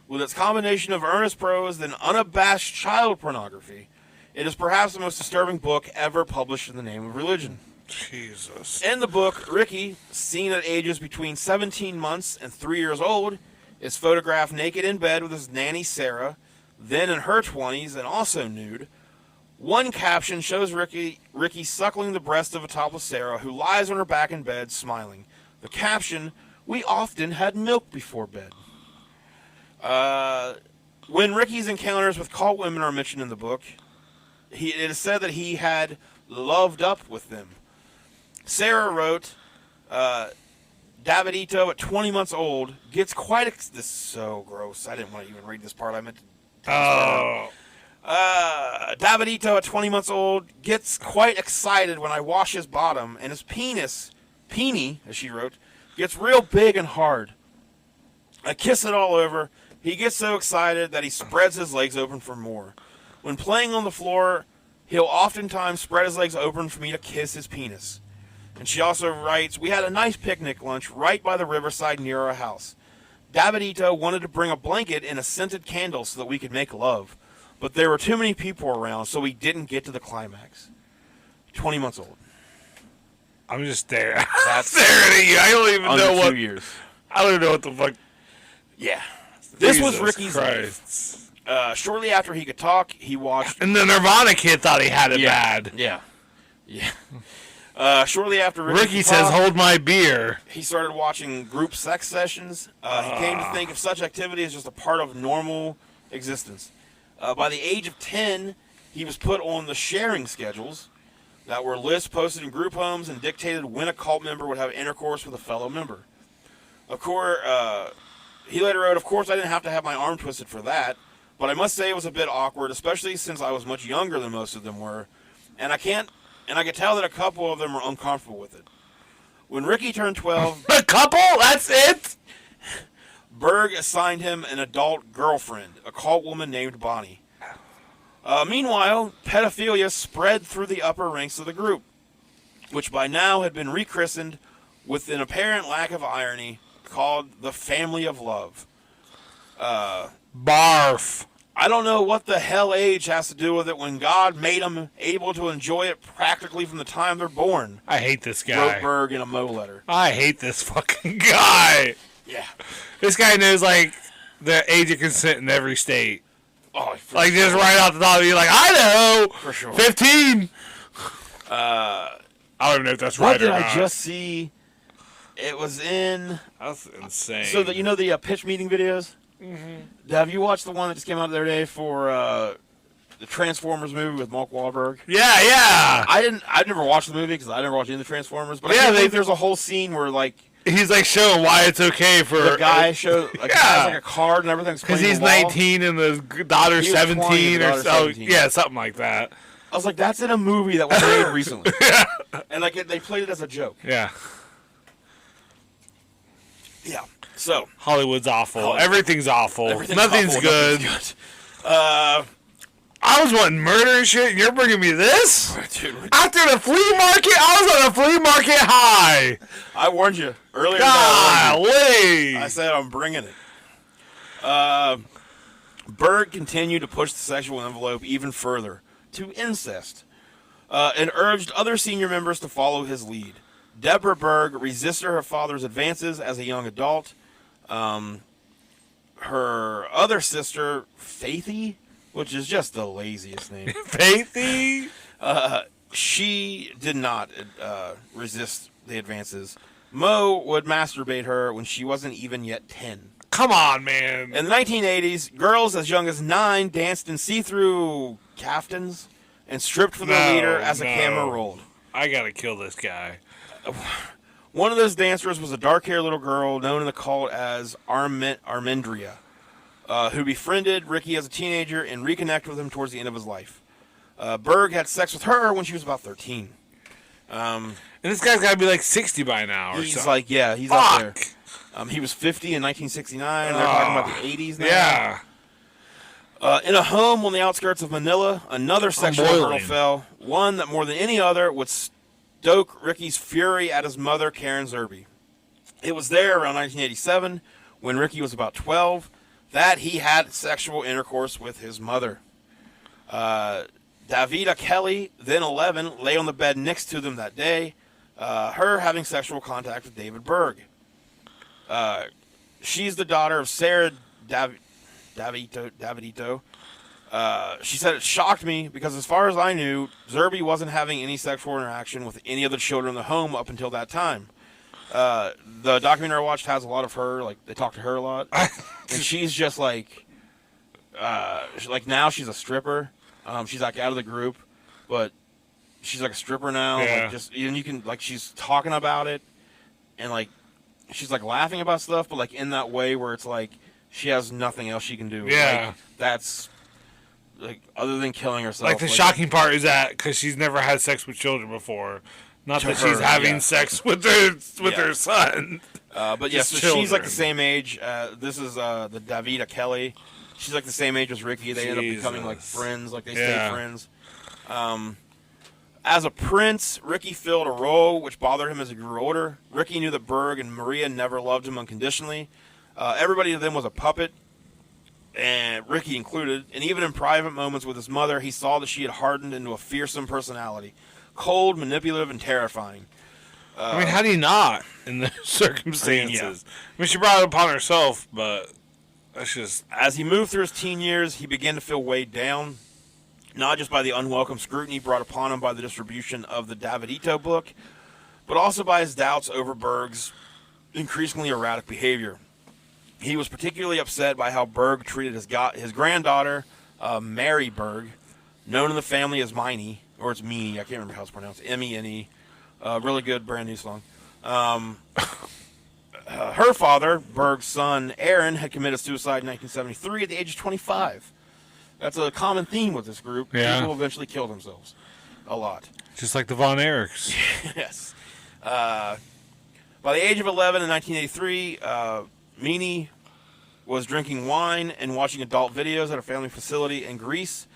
Speaker 1: With its combination of earnest prose and unabashed child pornography, it is perhaps the most disturbing book ever published in the name of religion.
Speaker 2: Jesus.
Speaker 1: In the book, Ricky, seen at ages between 17 months and 3 years old, is photographed naked in bed with his nanny Sarah, then in her 20s and also nude. One caption shows Ricky suckling the breast of a topless Sarah who lies on her back in bed smiling. The caption, "We often had milk before bed." When Ricky's encounters with cult women are mentioned in the book, it is said that he had loved up with them. Sarah wrote, Davidito at 20 months old gets quite... this is so gross. I didn't want to even read this part. I meant to... Davidito at 20 months old gets quite excited when I wash his bottom, and his peenie, as she wrote, gets real big and hard. I kiss it all over. He gets so excited that he spreads his legs open for more. When playing on the floor, he'll oftentimes spread his legs open for me to kiss his penis. And she also writes, we had a nice picnic lunch right by the riverside near our house. Davidito wanted to bring a blanket and a scented candle so that we could make love. But there were too many people around, so we didn't get to the climax. 20 months old.
Speaker 2: I'm just staring.
Speaker 1: That's
Speaker 2: staring at you. I don't even know what.
Speaker 1: 2 years.
Speaker 2: I don't even know what the fuck.
Speaker 1: Yeah. This was
Speaker 2: Jesus
Speaker 1: Ricky's
Speaker 2: Christ.
Speaker 1: life. Shortly after he could talk, he watched...
Speaker 2: And the Nirvana kid thought he had it bad.
Speaker 1: Yeah. Shortly after
Speaker 2: Ricky says, hold my beer.
Speaker 1: He started watching group sex sessions. He came to think of such activity as just a part of normal existence. By the age of 10, he was put on the sharing schedules that were lists posted in group homes and dictated when a cult member would have intercourse with a fellow member. Of course, he later wrote, of course I didn't have to have my arm twisted for that, but I must say it was a bit awkward, especially since I was much younger than most of them were, and I could tell that a couple of them were uncomfortable with it. When Ricky turned 12...
Speaker 2: A couple? That's it?
Speaker 1: Berg assigned him an adult girlfriend, a cult woman named Bonnie. Meanwhile, pedophilia spread through the upper ranks of the group, which by now had been rechristened with an apparent lack of irony, called the Family of Love.
Speaker 2: Barf.
Speaker 1: I don't know what the hell age has to do with it when God made them able to enjoy it practically from the time they're born.
Speaker 2: I hate this guy.
Speaker 1: Wrote Berg in a Mo letter.
Speaker 2: I hate this fucking guy.
Speaker 1: Yeah.
Speaker 2: This guy knows, like, the age of consent in every state.
Speaker 1: Oh,
Speaker 2: like, just right off the top of you, like, I know!
Speaker 1: For sure.
Speaker 2: 15! I don't even know if that's right or not.
Speaker 1: What did I just see? It was in.
Speaker 2: That's insane.
Speaker 1: So that the pitch meeting videos. Mm-hmm. Have you watched the one that just came out the other day for the Transformers movie with Mark Wahlberg?
Speaker 2: Yeah.
Speaker 1: I never watched the movie because I never watched any of the Transformers. But I believe there's a whole scene where like
Speaker 2: he's like showing why it's okay for
Speaker 1: the guy has like a card and everything's
Speaker 2: because he's 19 and the daughter's 17 or so. Yeah, something like that.
Speaker 1: I was like, that's in a movie that was made recently, and like they played it as a joke.
Speaker 2: Yeah.
Speaker 1: Yeah. So
Speaker 2: Hollywood's awful. Everything's awful. Nothing's
Speaker 1: awful.
Speaker 2: good. I was wanting murder and shit, and you're bringing me this?
Speaker 1: Dude,
Speaker 2: after the flea market, I was on a flea market high.
Speaker 1: I warned you earlier.
Speaker 2: Golly.
Speaker 1: I said I'm bringing it. Berg continued to push the sexual envelope even further to incest, and urged other senior members to follow his lead. Deborah Berg resisted her father's advances as a young adult. Her other sister, Faithy, which is just the laziest name.
Speaker 2: Faithy?
Speaker 1: She did not resist the advances. Mo would masturbate her when she wasn't even yet 10.
Speaker 2: Come on, man.
Speaker 1: In the 1980s, girls as young as 9 danced in see-through caftans and stripped for their leader as a camera rolled.
Speaker 2: I gotta kill this guy.
Speaker 1: One of those dancers was a dark-haired little girl known in the cult as Armendria, who befriended Ricky as a teenager and reconnected with him towards the end of his life. Berg had sex with her when she was about 13.
Speaker 2: And this guy's got to be like 60 by now or
Speaker 1: he's
Speaker 2: something.
Speaker 1: Like, yeah, he's up there. He was 50 in 1969. They're talking about the 80s now.
Speaker 2: Yeah.
Speaker 1: In a home on the outskirts of Manila, another sexual hurdle fell, one that more than any other would stoke Ricky's fury at his mother, Karen Zerby. It was there around 1987, when Ricky was about 12, that he had sexual intercourse with his mother. Davida Kelly, then 11, lay on the bed next to them that day, her having sexual contact with David Berg. She's the daughter of Sarah Davidito. She said it shocked me because as far as I knew, Zerby wasn't having any sexual interaction with any of the children in the home up until that time. The documentary I watched has a lot of her, like they talk to her a lot, and she's just like now she's a stripper. She's like out of the group, but she's like a stripper now.
Speaker 2: Yeah.
Speaker 1: Like and you can like she's talking about it, and like she's like laughing about stuff, but like in that way where it's like she has nothing else she can do.
Speaker 2: Yeah,
Speaker 1: like, that's like other than killing herself.
Speaker 2: Like the shocking part is that because she's never had sex with children before, not that she's having sex with her son.
Speaker 1: But yeah, so she's like the same age. This is the Davida Kelly. She's like the same age as Ricky. They end up becoming like friends. Like they stay friends. As a prince, Ricky filled a role which bothered him as he grew older. Ricky knew that Berg and Maria never loved him unconditionally. Everybody to them was a puppet, and Ricky included. And even in private moments with his mother, he saw that she had hardened into a fearsome personality, cold, manipulative, and terrifying.
Speaker 2: I mean, how do you not in the circumstances? I mean, she brought it upon herself, but that's just...
Speaker 1: As he moved through his teen years, he began to feel weighed down, not just by the unwelcome scrutiny brought upon him by the distribution of the Davidito book, but also by his doubts over Berg's increasingly erratic behavior. He was particularly upset by how Berg treated his granddaughter, Mary Berg, known in the family as Miney, or it's Meanie, I can't remember how it's pronounced, M-E-N-E. Really good, brand new song. Her father, Berg's son, Aaron, had committed suicide in 1973 at the age of 25. That's a common theme with this group.
Speaker 2: Yeah.
Speaker 1: People eventually kill themselves. A lot.
Speaker 2: Just like the Von Erichs.
Speaker 1: Yes. By the age of 11 in 1983, Meanie was drinking wine and watching adult videos at a family facility in Greece.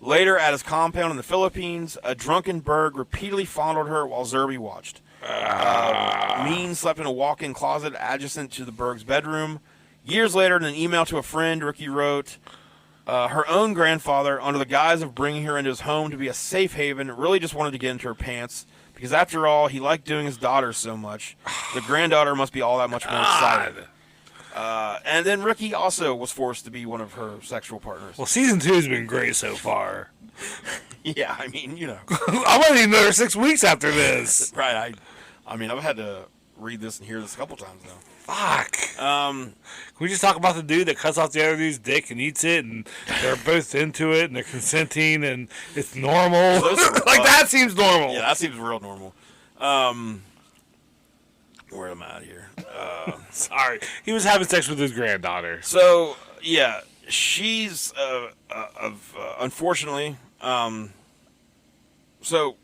Speaker 1: Later, at his compound in the Philippines, a drunken Berg repeatedly fondled her while Zerby watched. Mean slept in a walk-in closet adjacent to the Berg's bedroom. Years later, in an email to a friend, Ricky wrote, her own grandfather, under the guise of bringing her into his home to be a safe haven, really just wanted to get into her pants, because after all, he liked doing his daughters so much. The granddaughter must be all that much more excited. And then Ricky also was forced to be one of her sexual partners.
Speaker 2: Well, season 2 has been great so far.
Speaker 1: Yeah, I mean, you know.
Speaker 2: I want to need another 6 weeks after this.
Speaker 1: Right, I mean, I've had to read this and hear this a couple times now.
Speaker 2: Fuck. Can we just talk about the dude that cuts off the other dude's dick and eats it, and they're both into it, and they're consenting, and it's normal? Like, that seems normal.
Speaker 1: Yeah, that seems real normal. Where am I at here?
Speaker 2: Sorry. He was having sex with his granddaughter.
Speaker 1: So, yeah, she's, unfortunately, so,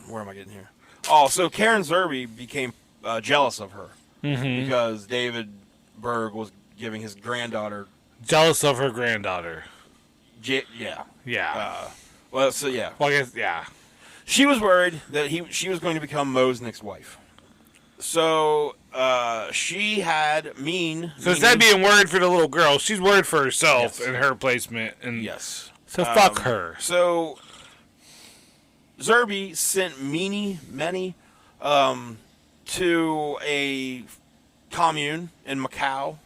Speaker 1: where am I getting here? Oh, so Karen Zerby became jealous of her because David Berg was giving his granddaughter...
Speaker 2: Jealous of her granddaughter.
Speaker 1: Yeah.
Speaker 2: Yeah.
Speaker 1: Well, so, yeah.
Speaker 2: Well, I guess, yeah.
Speaker 1: She was worried that she was going to become Moe's next wife. So, she had
Speaker 2: So instead of being worried for the little girl, she's worried for herself and her placement. And
Speaker 1: yes.
Speaker 2: So fuck her.
Speaker 1: So, Zerby sent Many to a commune in Macau,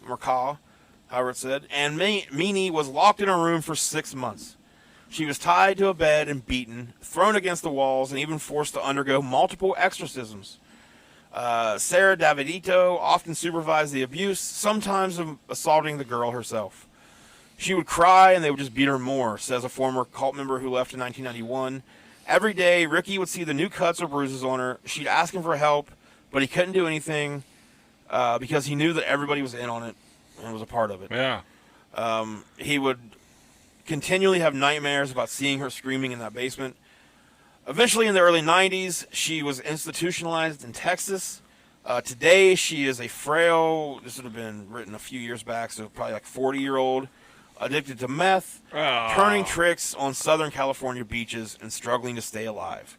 Speaker 1: however it's said, and Meanie was locked in a room for 6 months. She was tied to a bed and beaten, thrown against the walls, and even forced to undergo multiple exorcisms. Sarah Davidito often supervised the abuse, sometimes assaulting the girl herself. She would cry and they would just beat her more, says a former cult member who left in 1991. Every day, Ricky would see the new cuts or bruises on her. She'd ask him for help, but he couldn't do anything because he knew that everybody was in on it and was a part of it.
Speaker 2: Yeah.
Speaker 1: He would continually have nightmares about seeing her screaming in that basement. Eventually, in the early 90s, she was institutionalized in Texas. Today, she is a frail, this would have been written a few years back, so probably like 40-year-old, addicted to meth, turning tricks on Southern California beaches and struggling to stay alive.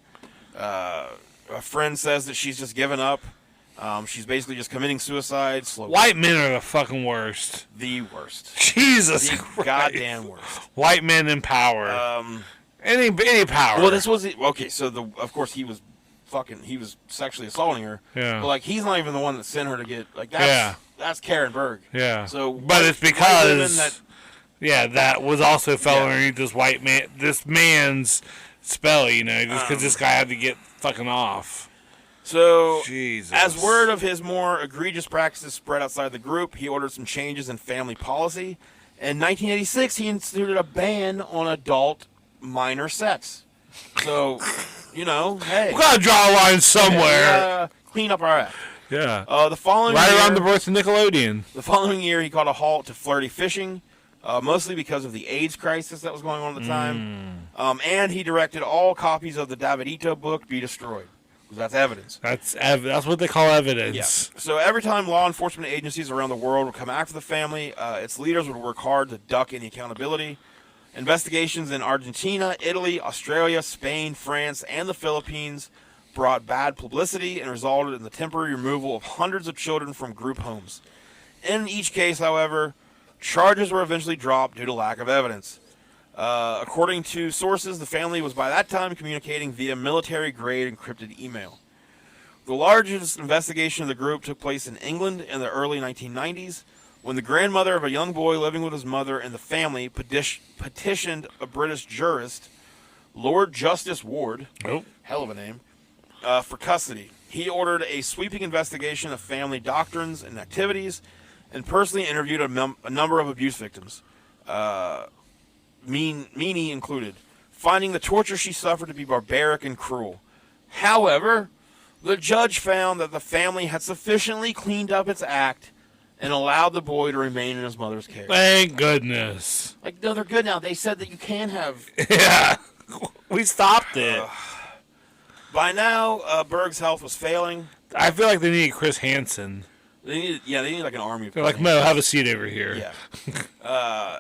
Speaker 1: A friend says that she's just given up. She's basically just committing suicide slowly.
Speaker 2: White men are the fucking worst.
Speaker 1: The worst.
Speaker 2: Jesus
Speaker 1: the
Speaker 2: Christ.
Speaker 1: Goddamn worst.
Speaker 2: White men in power. Any power.
Speaker 1: Well, this was okay. So of course he was sexually assaulting her.
Speaker 2: Yeah.
Speaker 1: But like he's not even the one that sent her to get like that's Karen Berg.
Speaker 2: Yeah.
Speaker 1: So
Speaker 2: but it's because that was also fell underneath this man's spell, just because this guy had to get fucking off.
Speaker 1: So,
Speaker 2: Jesus.
Speaker 1: As word of his more egregious practices spread outside the group, he ordered some changes in family policy. In 1986, he instituted a ban on adult minor sex. So, hey.
Speaker 2: We've got to draw a line somewhere.
Speaker 1: Clean up our act.
Speaker 2: Yeah.
Speaker 1: The following
Speaker 2: right
Speaker 1: year,
Speaker 2: around the birth of Nickelodeon.
Speaker 1: The following year, he called a halt to flirty fishing, mostly because of the AIDS crisis that was going on at the time. And he directed all copies of the Davidito book be destroyed. That's evidence.
Speaker 2: That's what they call evidence.
Speaker 1: Yeah. So every time law enforcement agencies around the world would come after the family, its leaders would work hard to duck any accountability. Investigations in Argentina, Italy, Australia, Spain, France, and the Philippines brought bad publicity and resulted in the temporary removal of hundreds of children from group homes. In each case, however, charges were eventually dropped due to lack of evidence. According to sources, the family was by that time communicating via military-grade encrypted email. The largest investigation of the group took place in England in the early 1990s, when the grandmother of a young boy living with his mother and the family petitioned a British jurist, Lord Justice Ward, hell of a name, for custody. He ordered a sweeping investigation of family doctrines and activities, and personally interviewed a number of abuse victims. Meanie included, finding the torture she suffered to be barbaric and cruel. However, the judge found that the family had sufficiently cleaned up its act and allowed the boy to remain in his mother's care.
Speaker 2: Thank goodness.
Speaker 1: Like, no, they're good now. They said that you can have...
Speaker 2: Yeah, we stopped it.
Speaker 1: By now, Berg's health was failing.
Speaker 2: I feel like they need Chris Hansen.
Speaker 1: They need like an army.
Speaker 2: They're like, Mo, have a seat over here.
Speaker 1: Yeah.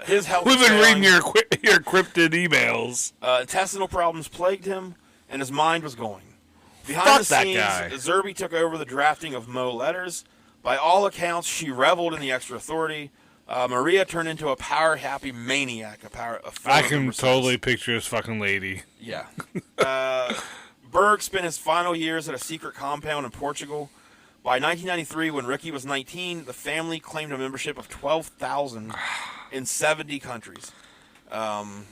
Speaker 1: His health.
Speaker 2: We've been reading your cryptid emails.
Speaker 1: Intestinal problems plagued him, and his mind was going. Behind the scenes, Zerby took over the drafting of Mo letters. By all accounts, she reveled in the extra authority. Maria turned into a power-happy maniac.
Speaker 2: I can totally picture this fucking lady.
Speaker 1: Yeah. Berg spent his final years at a secret compound in Portugal. By 1993, when Ricky was 19, the family claimed a membership of 12,000 in 70 countries. The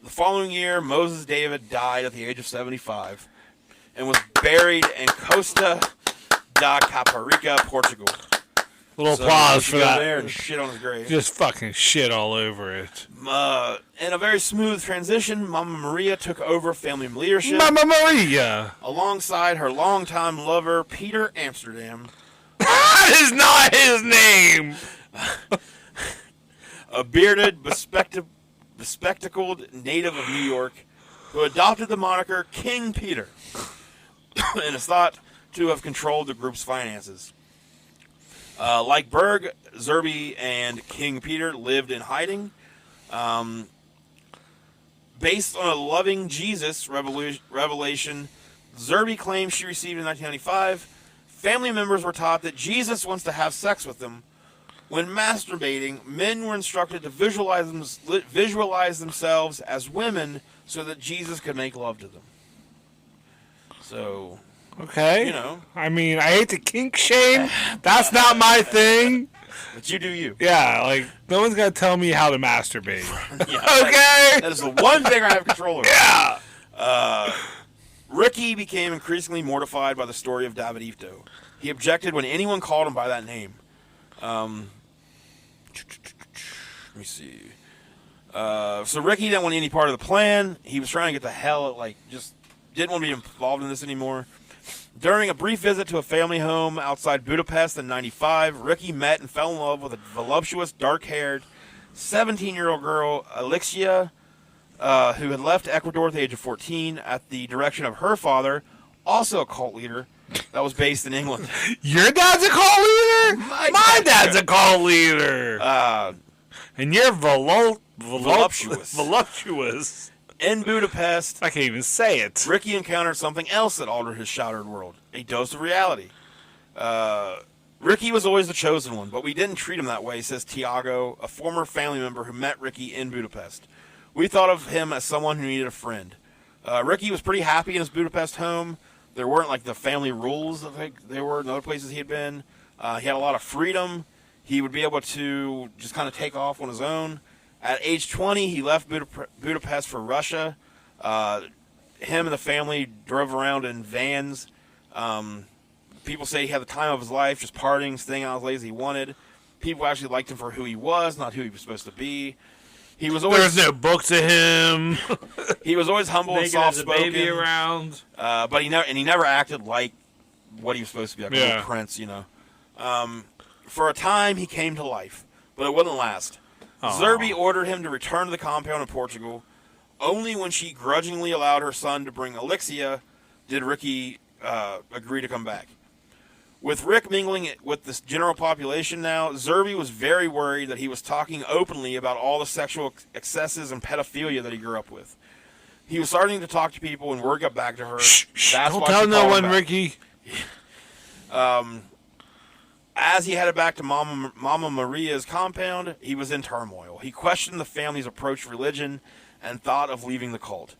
Speaker 1: following year, Moses David died at the age of 75 and was buried in Costa da Caparica, Portugal.
Speaker 2: Little
Speaker 1: So
Speaker 2: applause
Speaker 1: you
Speaker 2: for
Speaker 1: go
Speaker 2: that.
Speaker 1: there and shit on his grave.
Speaker 2: Just fucking shit all over it.
Speaker 1: In a very smooth transition, Mama Maria took over family leadership
Speaker 2: Mama Maria.
Speaker 1: alongside her longtime lover, Peter Amsterdam.
Speaker 2: That is not his name.
Speaker 1: A bearded, bespectacled native of New York who adopted the moniker King Peter and is thought to have controlled the group's finances. Like Berg, Zerby and King Peter lived in hiding. Based on a loving Jesus revelation Zerby claims she received in 1995, family members were taught that Jesus wants to have sex with them. When masturbating, men were instructed to visualize themselves as women so that Jesus could make love to them. So,
Speaker 2: Okay.
Speaker 1: you know.
Speaker 2: I mean, I hate to kink shame. That's not my thing.
Speaker 1: But you do you.
Speaker 2: Yeah, like, no one's going to tell me how to masturbate.
Speaker 1: Yeah,
Speaker 2: Okay.
Speaker 1: that is the one thing I have control over.
Speaker 2: Yeah.
Speaker 1: Ricky became increasingly mortified by the story of David Ito. He objected when anyone called him by that name. Let me see. So Ricky didn't want any part of the plan. He was trying to get the hell, just didn't want to be involved in this anymore. During a brief visit to a family home outside Budapest in 1995, Ricky met and fell in love with a voluptuous, dark-haired, 17-year-old girl, Alexia, who had left Ecuador at the age of 14 at the direction of her father, also a cult leader, that was based in England.
Speaker 2: Your dad's a cult leader? My dad's a cult leader. And you're
Speaker 1: Voluptuous.
Speaker 2: Voluptuous.
Speaker 1: In Budapest,
Speaker 2: I can't even say it.
Speaker 1: Ricky encountered something else that altered his shattered world, a dose of reality. Ricky was always the chosen one, but we didn't treat him that way, says Tiago, a former family member who met Ricky in Budapest. We thought of him as someone who needed a friend. Ricky was pretty happy in his Budapest home. There weren't the family rules like there were in other places he had been. He had a lot of freedom. He would be able to just kind of take off on his own. At age 20, he left Budapest for Russia. Him and the family drove around in vans. People say he had the time of his life, just partying, staying out as late as he wanted. People actually liked him for who he was, not who he was supposed to be. He was always,
Speaker 2: there was no book to him.
Speaker 1: He was always humble and soft-spoken.
Speaker 2: Baby around.
Speaker 1: But he never acted like what he was supposed to be, like a little prince, For a time, he came to life, but it wouldn't last. Zerby ordered him to return to the compound in Portugal. Only when she grudgingly allowed her son to bring Alexia did Ricky agree to come back. With Rick mingling with this general population now, Zerby was very worried that he was talking openly about all the sexual excesses and pedophilia that he grew up with. He was starting to talk to people, and word got back to her.
Speaker 2: Don't tell no one, Ricky.
Speaker 1: As he headed back to Mama Maria's compound, he was in turmoil. He questioned the family's approach to religion and thought of leaving the cult.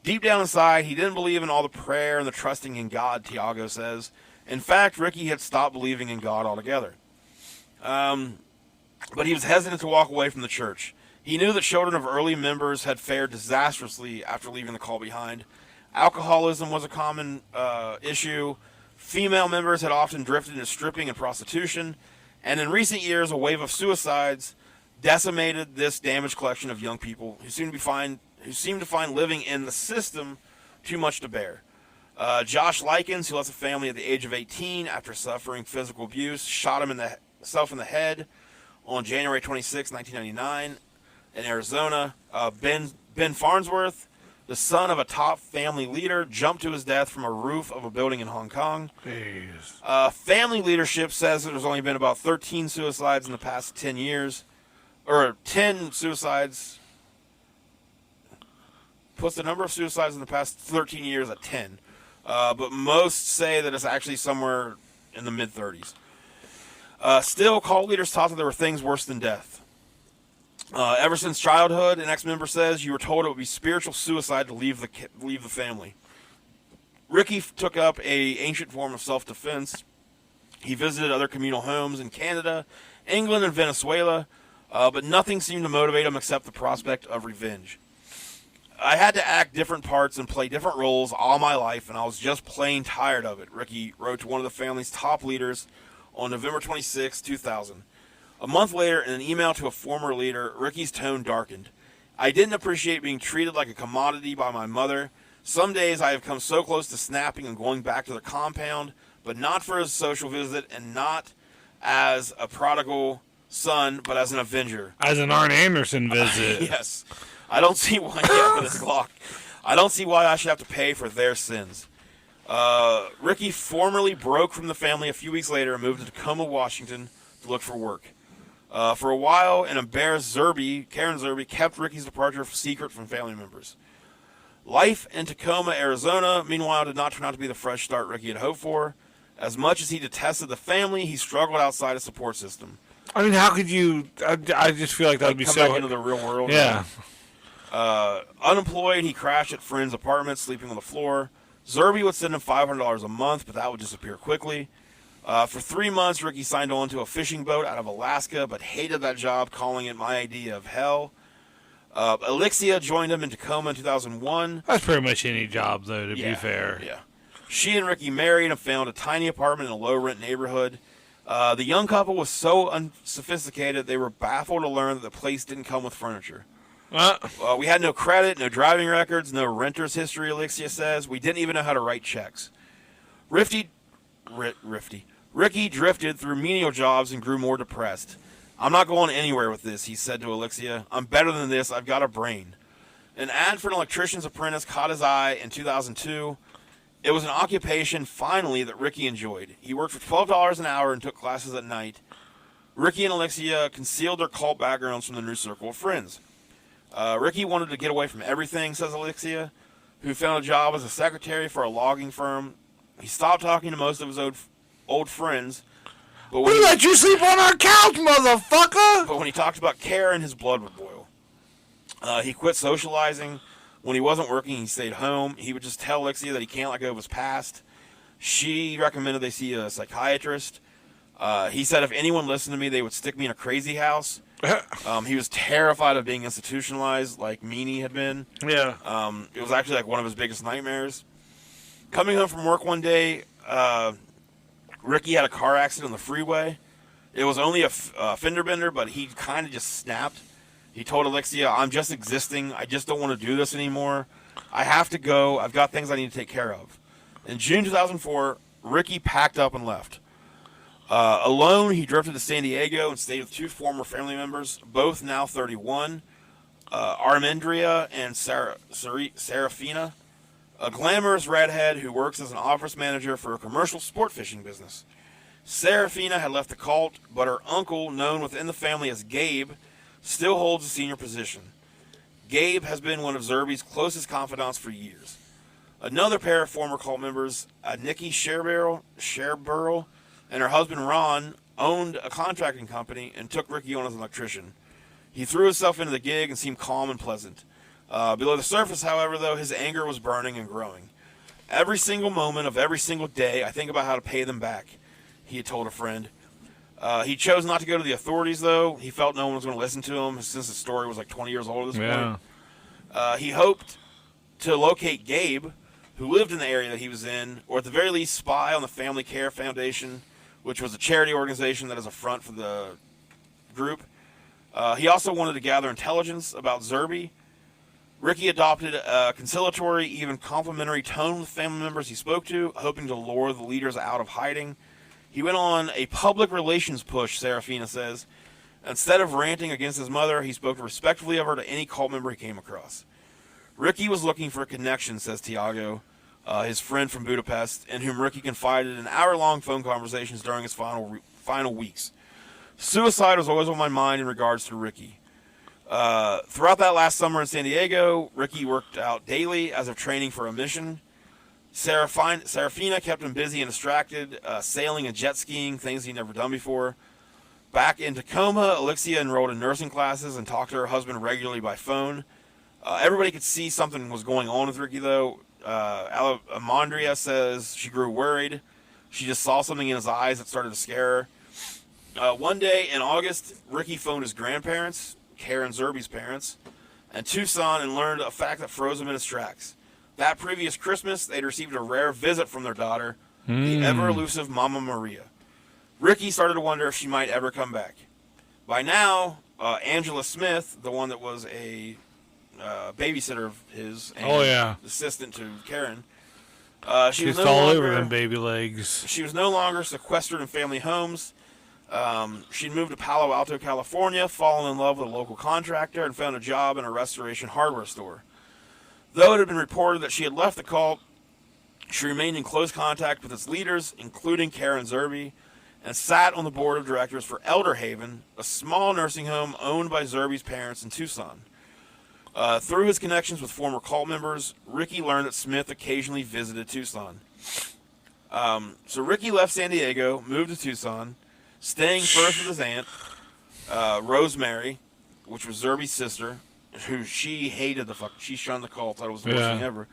Speaker 1: Deep down inside, he didn't believe in all the prayer and the trusting in God, Tiago says. In fact, Ricky had stopped believing in God altogether. But he was hesitant to walk away from the church. He knew that children of early members had fared disastrously after leaving the cult behind. Alcoholism was a common issue. Female members had often drifted into stripping and prostitution. And in recent years, a wave of suicides decimated this damaged collection of young people who seemed to find living in the system too much to bear. Josh Likens, who left the family at the age of 18 after suffering physical abuse, shot himself in the head on January 26, 1999 in Arizona. Ben Farnsworth, the son of a top family leader, jumped to his death from a roof of a building in Hong Kong. Family leadership says that there's only been about 13 suicides in the past 10 years. Or 10 suicides. Puts the number of suicides in the past 13 years at 10. But most say that it's actually somewhere in the mid-30s. Still, cult leaders taught that there were things worse than death. Ever since childhood, an ex-member says, you were told it would be spiritual suicide to leave the family. Ricky took up an ancient form of self-defense. He visited other communal homes in Canada, England, and Venezuela, but nothing seemed to motivate him except the prospect of revenge. I had to act different parts and play different roles all my life, and I was just plain tired of it, Ricky wrote to one of the family's top leaders on November 26, 2000. A month later, in an email to a former leader, Ricky's tone darkened. I didn't appreciate being treated like a commodity by my mother. Some days I have come so close to snapping and going back to the compound, but not for a social visit and not as a prodigal son, but as an avenger.
Speaker 2: As an Arn Anderson visit.
Speaker 1: Yes. I don't see why for this clock. I don't see why I should have to pay for their sins. Ricky formally broke from the family a few weeks later and moved to Tacoma, Washington to look for work. For a while, an embarrassed Karen Zerby, kept Ricky's departure secret from family members. Life in Tacoma, Arizona, meanwhile, did not turn out to be the fresh start Ricky had hoped for. As much as he detested the family, he struggled outside a support system.
Speaker 2: I mean, how could you... I just feel like that would be
Speaker 1: come
Speaker 2: so...
Speaker 1: back into the real world.
Speaker 2: Yeah.
Speaker 1: Unemployed, he crashed at friends' apartments, sleeping on the floor. Zerby would send him $500 a month, but that would disappear quickly. For 3 months, Ricky signed on to a fishing boat out of Alaska, but hated that job, calling it my idea of hell. Alexia joined him in Tacoma in 2001.
Speaker 2: That's pretty much any job, though, to be fair.
Speaker 1: Yeah. She and Ricky married and found a tiny apartment in a low-rent neighborhood. The young couple was so unsophisticated, they were baffled to learn that the place didn't come with furniture. We had no credit, no driving records, no renter's history, Alexia says. We didn't even know how to write checks. Ricky drifted through menial jobs and grew more depressed. I'm not going anywhere with this, he said to Alexia. I'm better than this. I've got a brain. An ad for an electrician's apprentice caught his eye in 2002. It was an occupation, finally, that Ricky enjoyed. He worked for $12 an hour and took classes at night. Ricky and Alexia concealed their cult backgrounds from the new circle of friends. Ricky wanted to get away from everything, says Alexia, who found a job as a secretary for a logging firm. He stopped talking to most of his old friends. But
Speaker 2: We let you sleep on our couch, motherfucker!
Speaker 1: But when he talked about Karen, his blood would boil. He quit socializing. When he wasn't working, he stayed home. He would just tell Alexia that he can't let go of his past. She recommended they see a psychiatrist. He said if anyone listened to me, they would stick me in a crazy house. He was terrified of being institutionalized like Meanie had been.
Speaker 2: Yeah.
Speaker 1: It was actually like one of his biggest nightmares. Coming home from work one day, Ricky had a car accident on the freeway. It was only a fender bender, but he kind of just snapped. He told Alexia, I'm just existing. I just don't want to do this anymore. I have to go. I've got things I need to take care of. In June 2004, Ricky packed up and left. Alone, he drifted to San Diego and stayed with two former family members, both now 31, Armendria and Serafina, a glamorous redhead who works as an office manager for a commercial sport fishing business. Serafina had left the cult, but her uncle, known within the family as Gabe, still holds a senior position. Gabe has been one of Zerby's closest confidants for years. Another pair of former cult members, Nikki Sherburl, and her husband Ron, owned a contracting company and took Ricky on as an electrician. He threw himself into the gig and seemed calm and pleasant. Below the surface, however, though, his anger was burning and growing. Every single moment of every single day, I think about how to pay them back, he had told a friend. He chose not to go to the authorities, though. He felt no one was going to listen to him since his story was like 20 years old at this point. He hoped to locate Gabe, who lived in the area that he was in, or at the very least spy on the Family Care Foundation, which was a charity organization that is a front for the group. He also wanted to gather intelligence about Zerby. Ricky adopted a conciliatory, even complimentary tone with family members he spoke to, hoping to lure the leaders out of hiding. He went on a public relations push, Serafina says. Instead of ranting against his mother, he spoke respectfully of her to any cult member he came across. Ricky was looking for a connection, says Tiago, his friend from Budapest, in whom Ricky confided in hour-long phone conversations during his final weeks. Suicide was always on my mind in regards to Ricky. Throughout that last summer in San Diego, Ricky worked out daily as if training for a mission. Serafina kept him busy and distracted, sailing and jet skiing, things he'd never done before. Back in Tacoma, Alexia enrolled in nursing classes and talked to her husband regularly by phone. Everybody could see something was going on with Ricky, though. Amandria says she grew worried. She just saw something in his eyes that started to scare her. One day in August, Ricky phoned his grandparents, Karen Zerby's parents, and Tucson and learned a fact that froze him in his tracks. That previous Christmas, they'd received a rare visit from their daughter, the ever-elusive Mama Maria. Ricky started to wonder if she might ever come back. By now, Angela Smith, the one that was a babysitter of his and assistant to Karen,
Speaker 2: she's all over them baby legs.
Speaker 1: She was no longer sequestered in family homes. She'd moved to Palo Alto, California, fallen in love with a local contractor, and found a job in a restoration hardware store. Though it had been reported that she had left the cult, she remained in close contact with its leaders, including Karen Zerby, and sat on the board of directors for Elder Haven, a small nursing home owned by Zerby's parents in Tucson. Through his connections with former cult members, Ricky learned that Smith occasionally visited Tucson. So Ricky left San Diego, moved to Tucson, staying first with his aunt, Rosemary, which was Zerby's sister, who she hated she shunned the cult, thought it was the worst thing ever.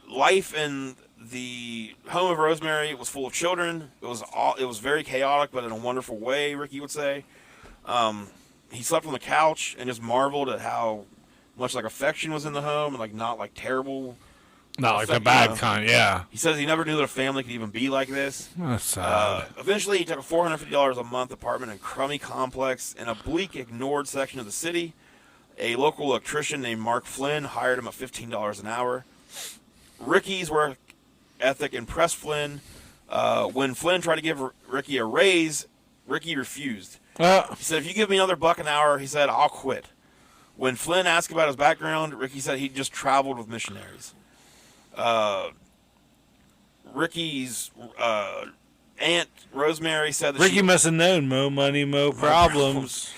Speaker 1: Life in the home of Rosemary was full of children. It was very chaotic, but in a wonderful way, Ricky would say. He slept on the couch and just marveled at how much like affection was in the home, and like not like terrible.
Speaker 2: Not like the bad kind, yeah.
Speaker 1: He says he never knew that a family could even be like this.
Speaker 2: That's sad.
Speaker 1: Eventually, he took a $450 a month apartment in a crummy complex in a bleak, ignored section of the city. A local electrician named Mark Flynn hired him at $15 an hour. Ricky's work ethic impressed Flynn. When Flynn tried to give Ricky a raise, Ricky refused. He said, if you give me another $1 an hour, he said, I'll quit. When Flynn asked about his background, Ricky said he just traveled with missionaries. Ricky's aunt, Rosemary, said that
Speaker 2: Ricky must have known, mo money, mo problems.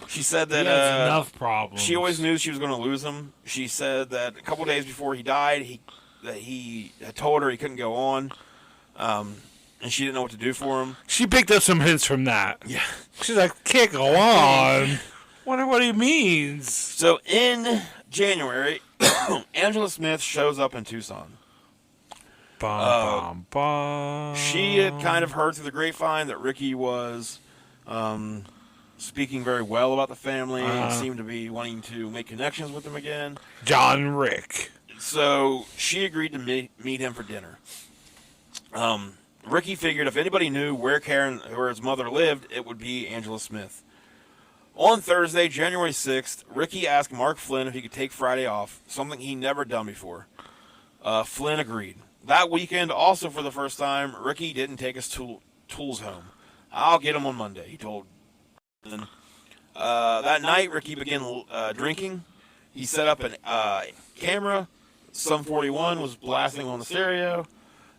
Speaker 1: She said that
Speaker 2: enough problems.
Speaker 1: She always knew she was going to lose him. She said that a couple days before he died, he had told her he couldn't go on, and she didn't know what to do for him.
Speaker 2: She picked up some hints from that.
Speaker 1: Yeah.
Speaker 2: She's like, can't go on. Wonder what he means.
Speaker 1: So in January, Angela Smith shows up in Tucson.
Speaker 2: Bum, bum, bum.
Speaker 1: She had kind of heard through the grapevine that Ricky was speaking very well about the family and seemed to be wanting to make connections with them again.
Speaker 2: John Rick.
Speaker 1: So she agreed to meet him for dinner. Ricky figured if anybody knew where his mother lived, it would be Angela Smith. On Thursday, January 6th, Ricky asked Mark Flynn if he could take Friday off, something he'd never done before. Flynn agreed. That weekend, also for the first time, Ricky didn't take his tools home. I'll get them on Monday, he told Flynn. That night, Ricky began drinking. He set up a camera. Sum 41 was blasting on the stereo,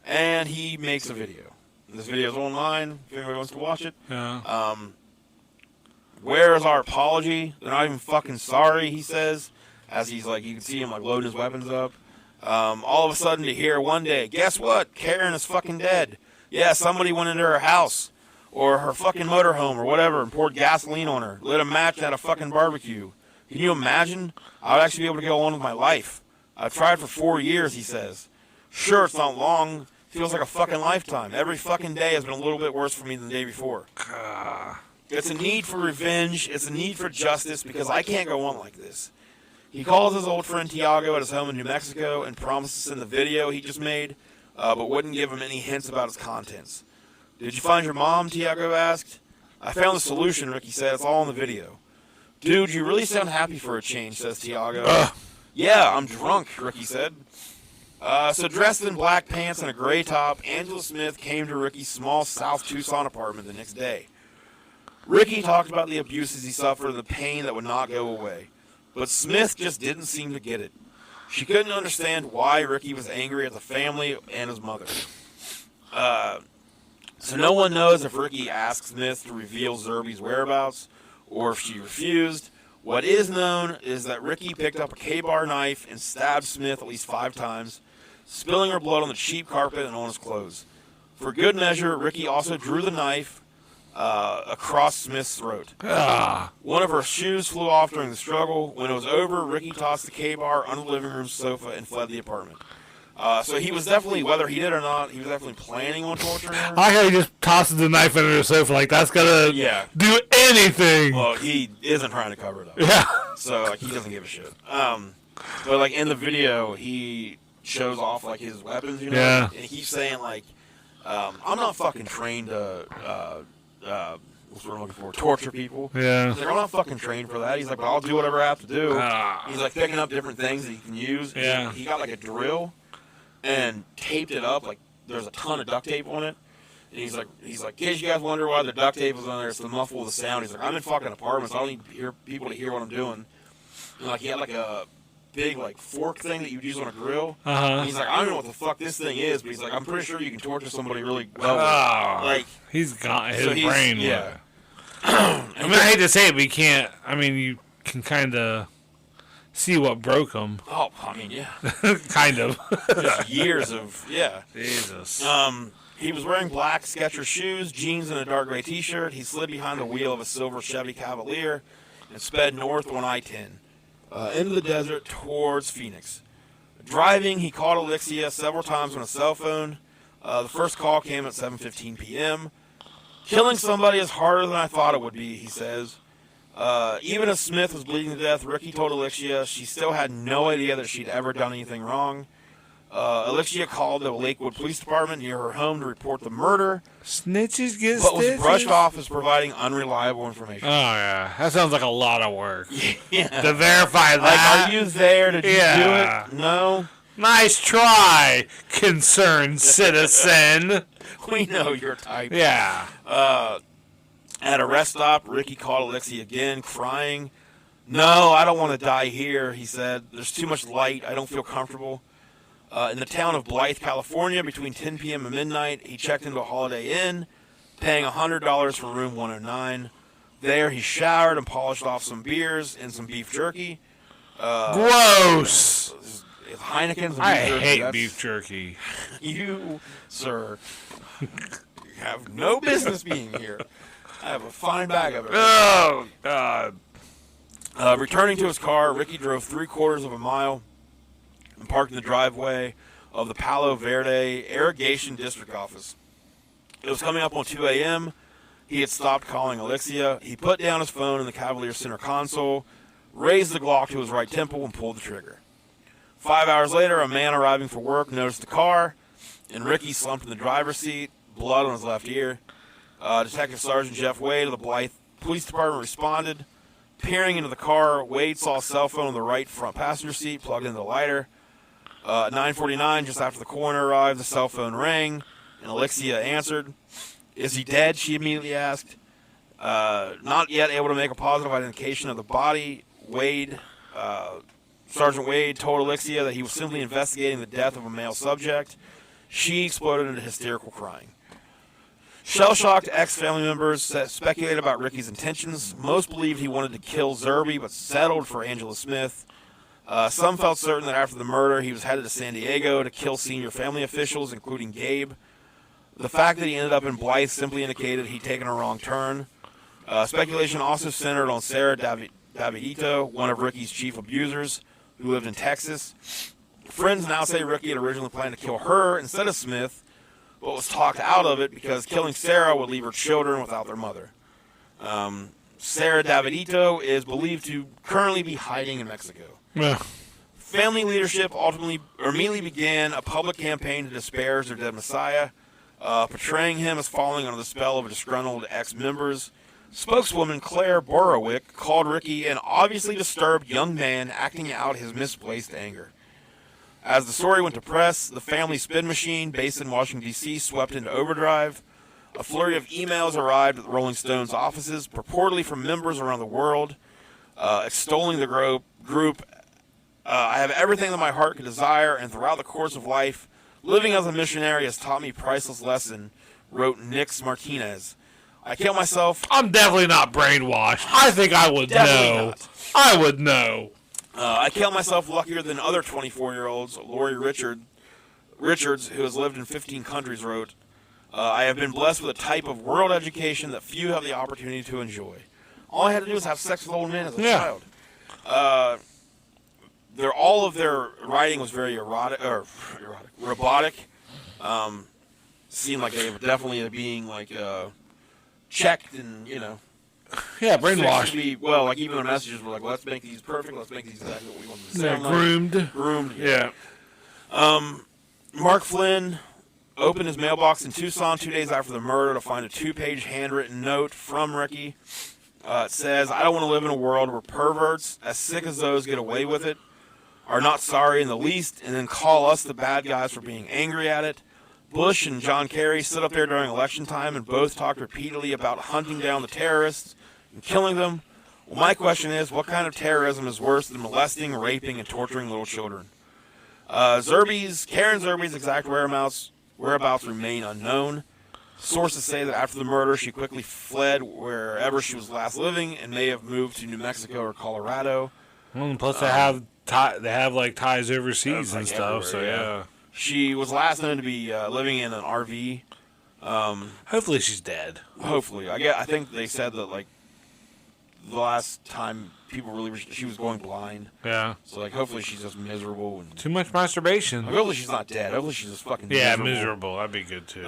Speaker 1: and he makes a video. This video is online if anybody wants to watch it.
Speaker 2: Yeah.
Speaker 1: Where is our apology? They're not even fucking sorry, he says, as he's like, you can see him like loading his weapons up. All of a sudden to hear one day, guess what? Karen is fucking dead. Yeah, somebody went into her house or her fucking motorhome or whatever and poured gasoline on her, lit a match at a fucking barbecue. Can you imagine? I would actually be able to go on with my life. I've tried for 4 years, he says. Sure, it's not long. Feels like a fucking lifetime. Every fucking day has been a little bit worse for me than the day before. It's a need for revenge. It's a need for justice because I can't go on like this. He calls his old friend Tiago at his home in New Mexico and promises to send the video he just made, but wouldn't give him any hints about its contents. Did you find your mom? Tiago asked. I found the solution, Ricky said. It's all in the video. Dude, you really sound happy for a change, says Tiago. Yeah, I'm drunk, Ricky said. So dressed in black pants and a gray top, Angela Smith came to Ricky's small South Tucson apartment the next day. Ricky talked about the abuses he suffered and the pain that would not go away. But Smith just didn't seem to get it. She couldn't understand why Ricky was angry at the family and his mother. So no one knows if Ricky asked Smith to reveal Zerby's whereabouts or if she refused. What is known is that Ricky picked up a K-bar knife and stabbed Smith at least 5 times, spilling her blood on the cheap carpet and on his clothes. For good measure, Ricky also drew the knife across Smith's throat. One of her shoes flew off during the struggle. When it was over, Ricky tossed the K-bar on the living room sofa and fled the apartment. So he was definitely, whether he did or not, he was definitely planning on torturing her.
Speaker 2: I how he just tosses the knife under the sofa like that's gonna do anything.
Speaker 1: Well, he isn't trying to cover it up.
Speaker 2: Yeah.
Speaker 1: So like he doesn't give a shit. But like in the video, he shows off like his weapons, you know.
Speaker 2: Yeah.
Speaker 1: And he's saying like, I'm not fucking trained to what's what I'm looking for, torture people.
Speaker 2: Yeah.
Speaker 1: He's like, I'm not fucking trained for that. He's like, but I'll do whatever I have to do. He's like picking up different things that he can use.
Speaker 2: Yeah.
Speaker 1: He got like a drill and taped it up. Like there's a ton of duct tape on it. And he's like, in case you guys wonder why the duct tape was on there, it's to muffle the sound. He's like, I'm in fucking apartments. I don't need people to hear what I'm doing. And like he had like a big like fork thing that you'd use on a grill. And he's like, I don't know what the fuck this thing is, but he's like, I'm pretty sure you can torture somebody really well. Like
Speaker 2: he's got his brain.
Speaker 1: Yeah.
Speaker 2: I mean, I hate to say it, but you can't. I mean, you can kind of see what broke him.
Speaker 1: Oh, I mean, yeah.
Speaker 2: Kind of.
Speaker 1: Just years of
Speaker 2: Jesus.
Speaker 1: He was wearing black Skechers shoes, jeans, and a dark gray T-shirt. He slid behind the wheel of a silver Chevy Cavalier and sped north on I-10 into the desert towards Phoenix. Driving, he called Alexia several times on a cell phone. The first call came at 7:15 p.m. Killing somebody is harder than I thought it would be, he says. Even as Smith was bleeding to death, Ricky told Alexia she still had no idea that she'd ever done anything wrong. Alexia called the Lakewood Police Department near her home to report the murder.
Speaker 2: Snitches get
Speaker 1: but
Speaker 2: stitches.
Speaker 1: Was brushed off as providing unreliable information.
Speaker 2: Oh, yeah. That sounds like a lot of work.
Speaker 1: Yeah.
Speaker 2: To verify that.
Speaker 1: Like, are you there? Did you do it? No.
Speaker 2: Nice try, concerned citizen.
Speaker 1: We know your type.
Speaker 2: Yeah.
Speaker 1: At a rest stop, Ricky called Alexia again, crying. No, I don't want to die here, he said. There's too much light. I don't feel comfortable. In the town of Blythe, California, between 10 p.m. and midnight, he checked into a Holiday Inn, paying $100 for room 109. There, he showered and polished off some beers and some beef jerky.
Speaker 2: Gross!
Speaker 1: Heineken's
Speaker 2: I hate beef jerky.
Speaker 1: You, sir, have no business being here. I have a fine bag of it.
Speaker 2: Oh, God.
Speaker 1: Returning to his car, Ricky drove 3/4 of a mile and parked in the driveway of the Palo Verde Irrigation District office. It was coming up on 2 a.m. He had stopped calling Alexia. He put down his phone in the Cavalier center console, raised the Glock to his right temple, and pulled the trigger. 5 hours later, a man arriving for work noticed the car, and Ricky slumped in the driver's seat, blood on his left ear. Detective Sergeant Jeff Wade of the Blythe Police Department responded. Peering into the car, Wade saw a cell phone on the right front passenger seat plugged into the lighter. At 9:49, just after the coroner arrived, the cell phone rang, and Alexia answered. Is he dead? She immediately asked. Not yet able to make a positive identification of the body, Sergeant Wade told Alexia that he was simply investigating the death of a male subject. She exploded into hysterical crying. Shell-shocked ex-family members speculated about Ricky's intentions. Most believed he wanted to kill Zerby, but settled for Angela Smith. Some felt certain that after the murder, he was headed to San Diego to kill senior family officials, including Gabe. The fact that he ended up in Blythe simply indicated he'd taken a wrong turn. Speculation also centered on Sarah Davidito, one of Ricky's chief abusers, who lived in Texas. Friends now say Ricky had originally planned to kill her instead of Smith, but was talked out of it because killing Sarah would leave her children without their mother. Sarah Davidito is believed to currently be hiding in Mexico.
Speaker 2: Yeah.
Speaker 1: Family leadership immediately began a public campaign to disparage their dead messiah, portraying him as falling under the spell of disgruntled ex-members. Spokeswoman Claire Borowick called Ricky an obviously disturbed young man acting out his misplaced anger. As the story went to press, the family spin machine based in Washington, D.C. swept into overdrive. A flurry of emails arrived at the Rolling Stones offices, purportedly from members around the world, extolling the group. I have everything that my heart could desire, and throughout the course of life, living as a missionary has taught me a priceless lesson, wrote Nix Martinez. I kill myself.
Speaker 2: I'm definitely not brainwashed. I think I would know.
Speaker 1: Not.
Speaker 2: I would know.
Speaker 1: I count myself luckier than other 24-year-olds. Lori Richards, who has lived in 15 countries, wrote, I have been blessed with a type of world education that few have the opportunity to enjoy. All I had to do was have sex with old men as a child. all of their writing was very robotic. Seemed like they were definitely being like checked and
Speaker 2: Yeah, brainwashed.
Speaker 1: Like even the messages were like, let's make these perfect. Let's make these exactly what we want them to sound
Speaker 2: groomed.
Speaker 1: Groomed.
Speaker 2: Yeah.
Speaker 1: Mark Flynn opened his mailbox in Tucson 2 days after the murder to find a 2-page handwritten note from Ricky. It says, I don't want to live in a world where perverts, as sick as those get away with it, are not sorry in the least, and then call us the bad guys for being angry at it. Bush and John Kerry stood up there during election time and both talked repeatedly about hunting down the terrorists and killing them. Well, my question is, what kind of terrorism is worse than molesting, raping, and torturing little children? Karen Zerby's exact whereabouts remain unknown. Sources say that after the murder, she quickly fled wherever she was last living and may have moved to New Mexico or Colorado.
Speaker 2: Well, and plus, they have like ties overseas and stuff. So yeah.
Speaker 1: She was last known to be living in an RV.
Speaker 2: Hopefully, she's dead.
Speaker 1: Hopefully, I think they said that like the last time she was going blind.
Speaker 2: Yeah.
Speaker 1: So like, hopefully she's just miserable and
Speaker 2: too much masturbation.
Speaker 1: Hopefully she's not dead. Hopefully she's just fucking miserable.
Speaker 2: Miserable. That'd be good too.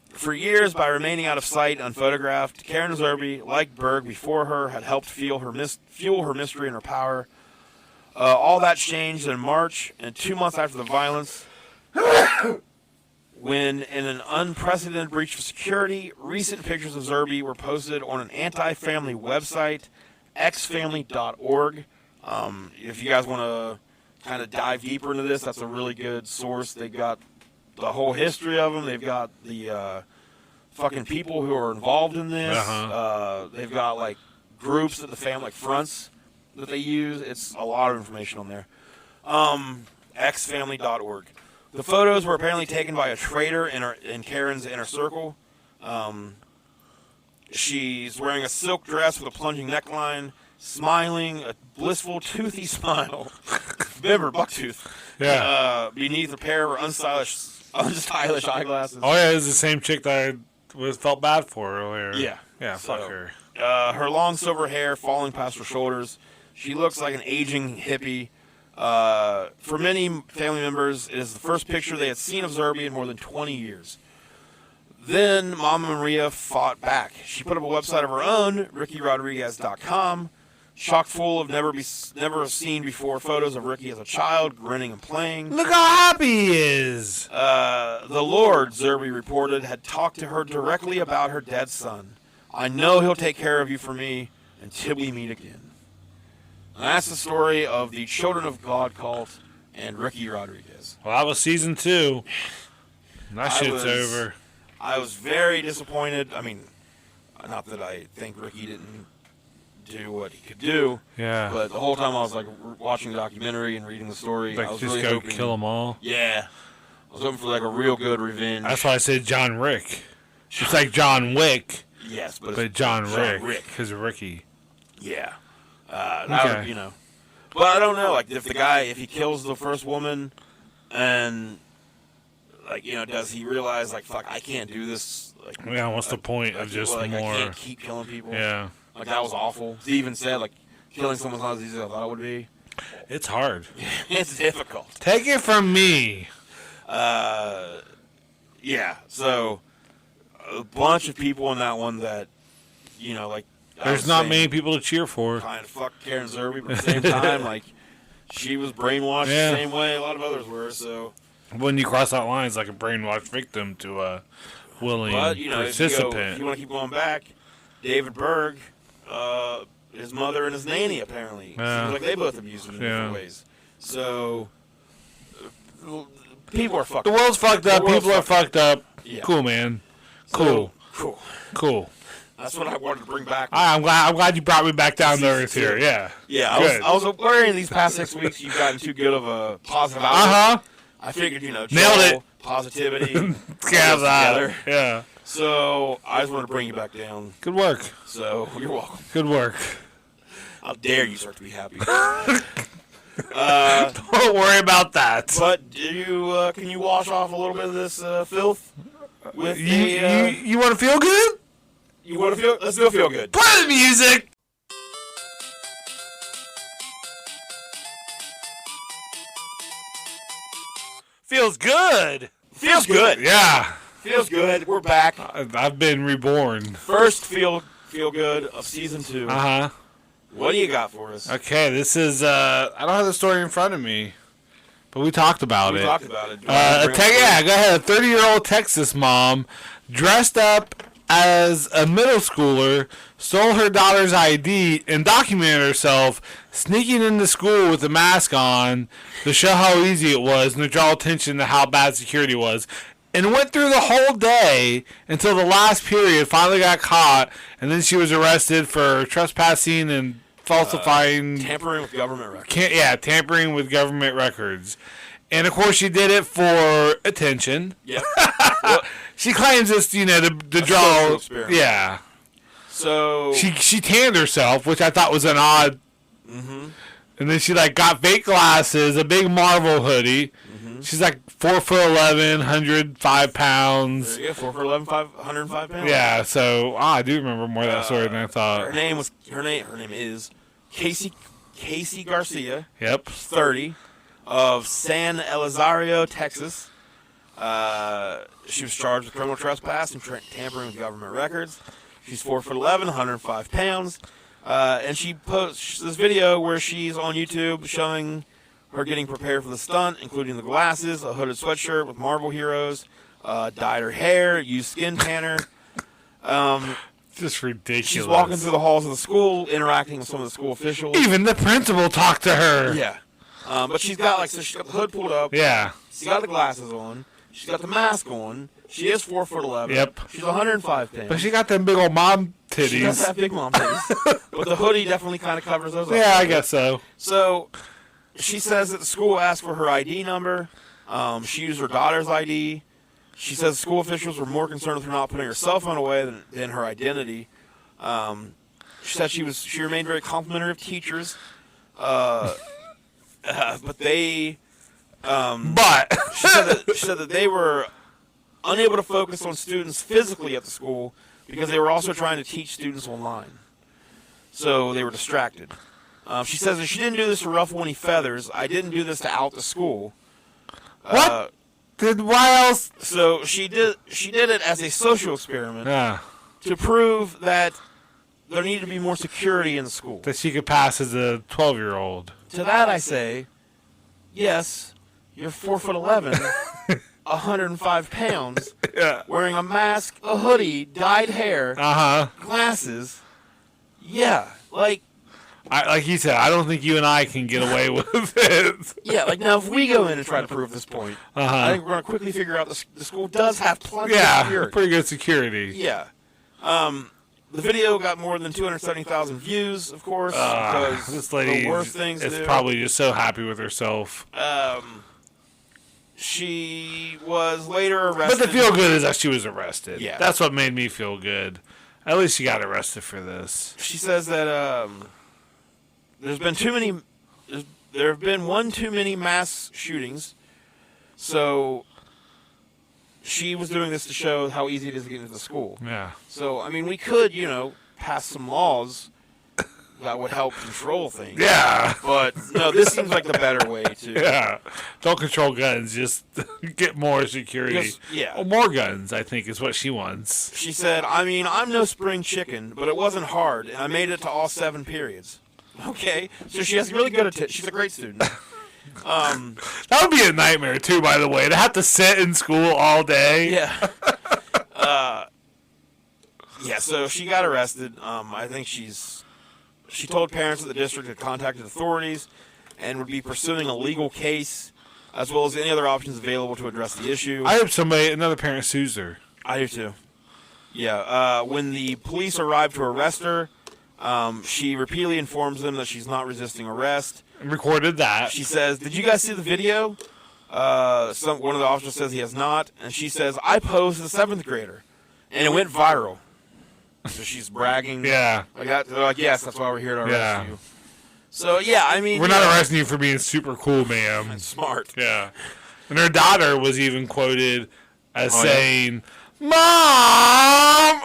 Speaker 1: For years, by remaining out of sight, unphotographed, Karen Zerby, like Berg before her, had helped fuel her mystery and her power. All that changed in March, and 2 months after the violence, when, in an unprecedented breach of security, recent pictures of Zerby were posted on an anti-family website, xfamily.org. If you guys want to kind of dive deeper into this, that's a really good source. They've got the whole history of them. They've got the fucking people who are involved in this. They've got like groups that the family, like fronts that they use. It's a lot of information on there. Xfamily.org. The photos were apparently taken by a traitor in Karen's inner circle. She's wearing a silk dress with a plunging neckline, smiling, a blissful, toothy smile. Remember, bucktooth.
Speaker 2: Yeah.
Speaker 1: Beneath a pair of unstylish eyeglasses.
Speaker 2: Oh yeah, it was the same chick that I felt bad for earlier.
Speaker 1: Yeah.
Speaker 2: Yeah, fuck her.
Speaker 1: Her long silver hair falling past her shoulders. She looks like an aging hippie. For many family members, it is the first picture they had seen of Zerby in more than 20 years. Then Mama Maria fought back. She put up a website of her own, RickyRodriguez.com, chock full of never seen before photos of Ricky as a child, grinning and playing.
Speaker 2: Look how happy he is!
Speaker 1: The Lord, Zerby reported, had talked to her directly about her dead son. I know he'll take care of you for me until we meet again. And that's the story of the Children of God cult and Ricky Rodriguez.
Speaker 2: Well, that was season 2. That shit's over.
Speaker 1: I was very disappointed. I mean, not that I think Ricky didn't do what he could do.
Speaker 2: Yeah.
Speaker 1: But the whole time I was like watching the documentary and reading the story.
Speaker 2: Like,
Speaker 1: I was
Speaker 2: just
Speaker 1: really
Speaker 2: go
Speaker 1: hoping,
Speaker 2: kill them all.
Speaker 1: Yeah. I was hoping for like a real good revenge.
Speaker 2: That's why I said John Rick. It's like John Wick.
Speaker 1: Yes,
Speaker 2: but John Rick. Because of Ricky.
Speaker 1: Yeah. That would, But I don't know, like, if he kills the first woman and, like, does he realize, like, fuck, I can't do this? Like,
Speaker 2: yeah, what's the point of just more?
Speaker 1: I can't keep killing people.
Speaker 2: Yeah.
Speaker 1: Like, that was awful. He even said, like, killing someone's not as easy as I thought it would be.
Speaker 2: It's hard.
Speaker 1: It's difficult.
Speaker 2: Take it from me.
Speaker 1: Yeah, so a bunch of people in that one that, like,
Speaker 2: there's not many people to cheer for.
Speaker 1: Kind of fuck Karen Zerby, but at the same time, like, she was brainwashed the same way a lot of others were, so.
Speaker 2: When you cross that line, it's like a brainwashed victim to a willing participant.
Speaker 1: If you want to keep going back, David Berg, his mother and his nanny, apparently. Seems like they both abused him in different ways. So, people are fucked up.
Speaker 2: The world's fucked up. People are fucked up.
Speaker 1: Yeah.
Speaker 2: Cool, man. Cool. Cool.
Speaker 1: That's what I wanted to bring back.
Speaker 2: I'm glad you brought me back down to earth here. Yeah.
Speaker 1: Yeah, I was worrying these past 6 weeks you've gotten too good of a positive outlook. I figured,
Speaker 2: nailed it.
Speaker 1: Positivity.
Speaker 2: Together. Yeah.
Speaker 1: So I just wanted to bring you back down.
Speaker 2: Good work.
Speaker 1: So you're welcome.
Speaker 2: Good work.
Speaker 1: How dare you start to be happy?
Speaker 2: Don't worry about that.
Speaker 1: But can you wash off a little bit of this filth? With
Speaker 2: you want to feel good?
Speaker 1: You want to feel? Let's go feel good.
Speaker 2: Play the music. feels good.
Speaker 1: Feels good.
Speaker 2: Yeah.
Speaker 1: Feels good. We're back.
Speaker 2: I've been reborn.
Speaker 1: First feel good of season 2.
Speaker 2: Uh-huh.
Speaker 1: What do you got for us?
Speaker 2: Okay, this is, I don't have the story in front of me, but we talked about it.
Speaker 1: We talked about it.
Speaker 2: Go ahead. A 30-year-old Texas mom dressed up as a middle schooler, stole her daughter's ID, and documented herself sneaking into school with a mask on to show how easy it was and to draw attention to how bad security was. And went through the whole day until the last period, finally got caught, and then she was arrested for trespassing and falsifying...
Speaker 1: tampering with government records.
Speaker 2: Tampering with government records. And, of course, she did it for attention.
Speaker 1: Yep.
Speaker 2: She claims it's, to draw... Yeah.
Speaker 1: So...
Speaker 2: She tanned herself, which I thought was an odd...
Speaker 1: Mm-hmm.
Speaker 2: And then she, got fake glasses, a big Marvel hoodie. Mm-hmm. She's, 4'11", 105 pounds.
Speaker 1: There you go, 4'11", 105 pounds.
Speaker 2: Yeah, so I do remember more of that story than I thought.
Speaker 1: Her name is Casey Garcia.
Speaker 2: Yep.
Speaker 1: 30, of San Elizario, Texas. She was charged with criminal trespass and tampering with government records. She's 4'11", 105 pounds. And she posts this video where she's on YouTube showing her getting prepared for the stunt, including the glasses, a hooded sweatshirt with Marvel heroes, dyed her hair, used skin tanner.
Speaker 2: Just ridiculous.
Speaker 1: She's walking through the halls of the school, interacting with some of the school officials.
Speaker 2: Even the principal talked to her.
Speaker 1: Yeah. But she's got she's got the hood pulled up.
Speaker 2: Yeah.
Speaker 1: She's got the glasses on. She's got the mask on. She is 4'11".
Speaker 2: Yep.
Speaker 1: She's 105 pounds.
Speaker 2: But she got them big old mom titties.
Speaker 1: She does have big mom titties. But the hoodie definitely kind of covers those up.
Speaker 2: Yeah, I guess so.
Speaker 1: So she says that the school asked for her ID number. She used her daughter's ID. She says school officials were more concerned with her not putting her cell phone away than her identity. She said she remained very complimentary of teachers. But they... she said that they were unable to focus on students physically at the school because they were also trying to teach students online. So they were distracted. She says that she didn't do this to ruffle any feathers. I didn't do this to out the school.
Speaker 2: What? Why else?
Speaker 1: So she did it as a social experiment to prove that there needed to be more security in the school.
Speaker 2: That she could pass as a 12-year-old.
Speaker 1: To that I say, yes, you're 4'11", 105 pounds, wearing a mask, a hoodie, dyed hair, glasses. Yeah, like
Speaker 2: he said, I don't think you and I can get away with it.
Speaker 1: Yeah, now if we go in and try to prove this point, I think we're going to quickly figure out the school does have plenty of security.
Speaker 2: Pretty good security.
Speaker 1: Yeah. The video got more than 270,000 views, of course, because
Speaker 2: this lady
Speaker 1: the worst things
Speaker 2: is
Speaker 1: do.
Speaker 2: probably just so happy with herself.
Speaker 1: She was later arrested.
Speaker 2: But the feel good is that she was arrested.
Speaker 1: Yeah.
Speaker 2: That's what made me feel good. At least she got arrested for this.
Speaker 1: She says that there have been one too many mass shootings, so she was doing this to show how easy it is to get into the school.
Speaker 2: Yeah.
Speaker 1: So, we could, pass some laws that would help control things.
Speaker 2: Yeah.
Speaker 1: But, no, this seems like the better way to...
Speaker 2: Yeah. Don't control guns. Just get more security. Well, more guns, I think, is what she wants.
Speaker 1: She said, I'm no spring chicken, but it wasn't hard, and I made it to all 7 periods. Okay. So she has really good attention. She's a great student.
Speaker 2: That would be a nightmare, too, by the way, to have to sit in school all day.
Speaker 1: Yeah. So she got arrested. I think she told parents that the district had contacted authorities and would be pursuing a legal case as well as any other options available to address the issue.
Speaker 2: I hope another parent sues her.
Speaker 1: I do too. Yeah. When the police arrived to arrest her, she repeatedly informs them that she's not resisting arrest.
Speaker 2: And recorded that.
Speaker 1: She says, "Did you guys see the video?" One of the officers says he has not, and she says, "I posed as a 7th grader," and it went viral. So she's bragging.
Speaker 2: Yeah.
Speaker 1: Like that. They're like, "Yes, that's why we're here to arrest you." So
Speaker 2: we're not arresting you for being super cool, ma'am.
Speaker 1: That's smart.
Speaker 2: Yeah. And her daughter was even quoted as saying, "Mom,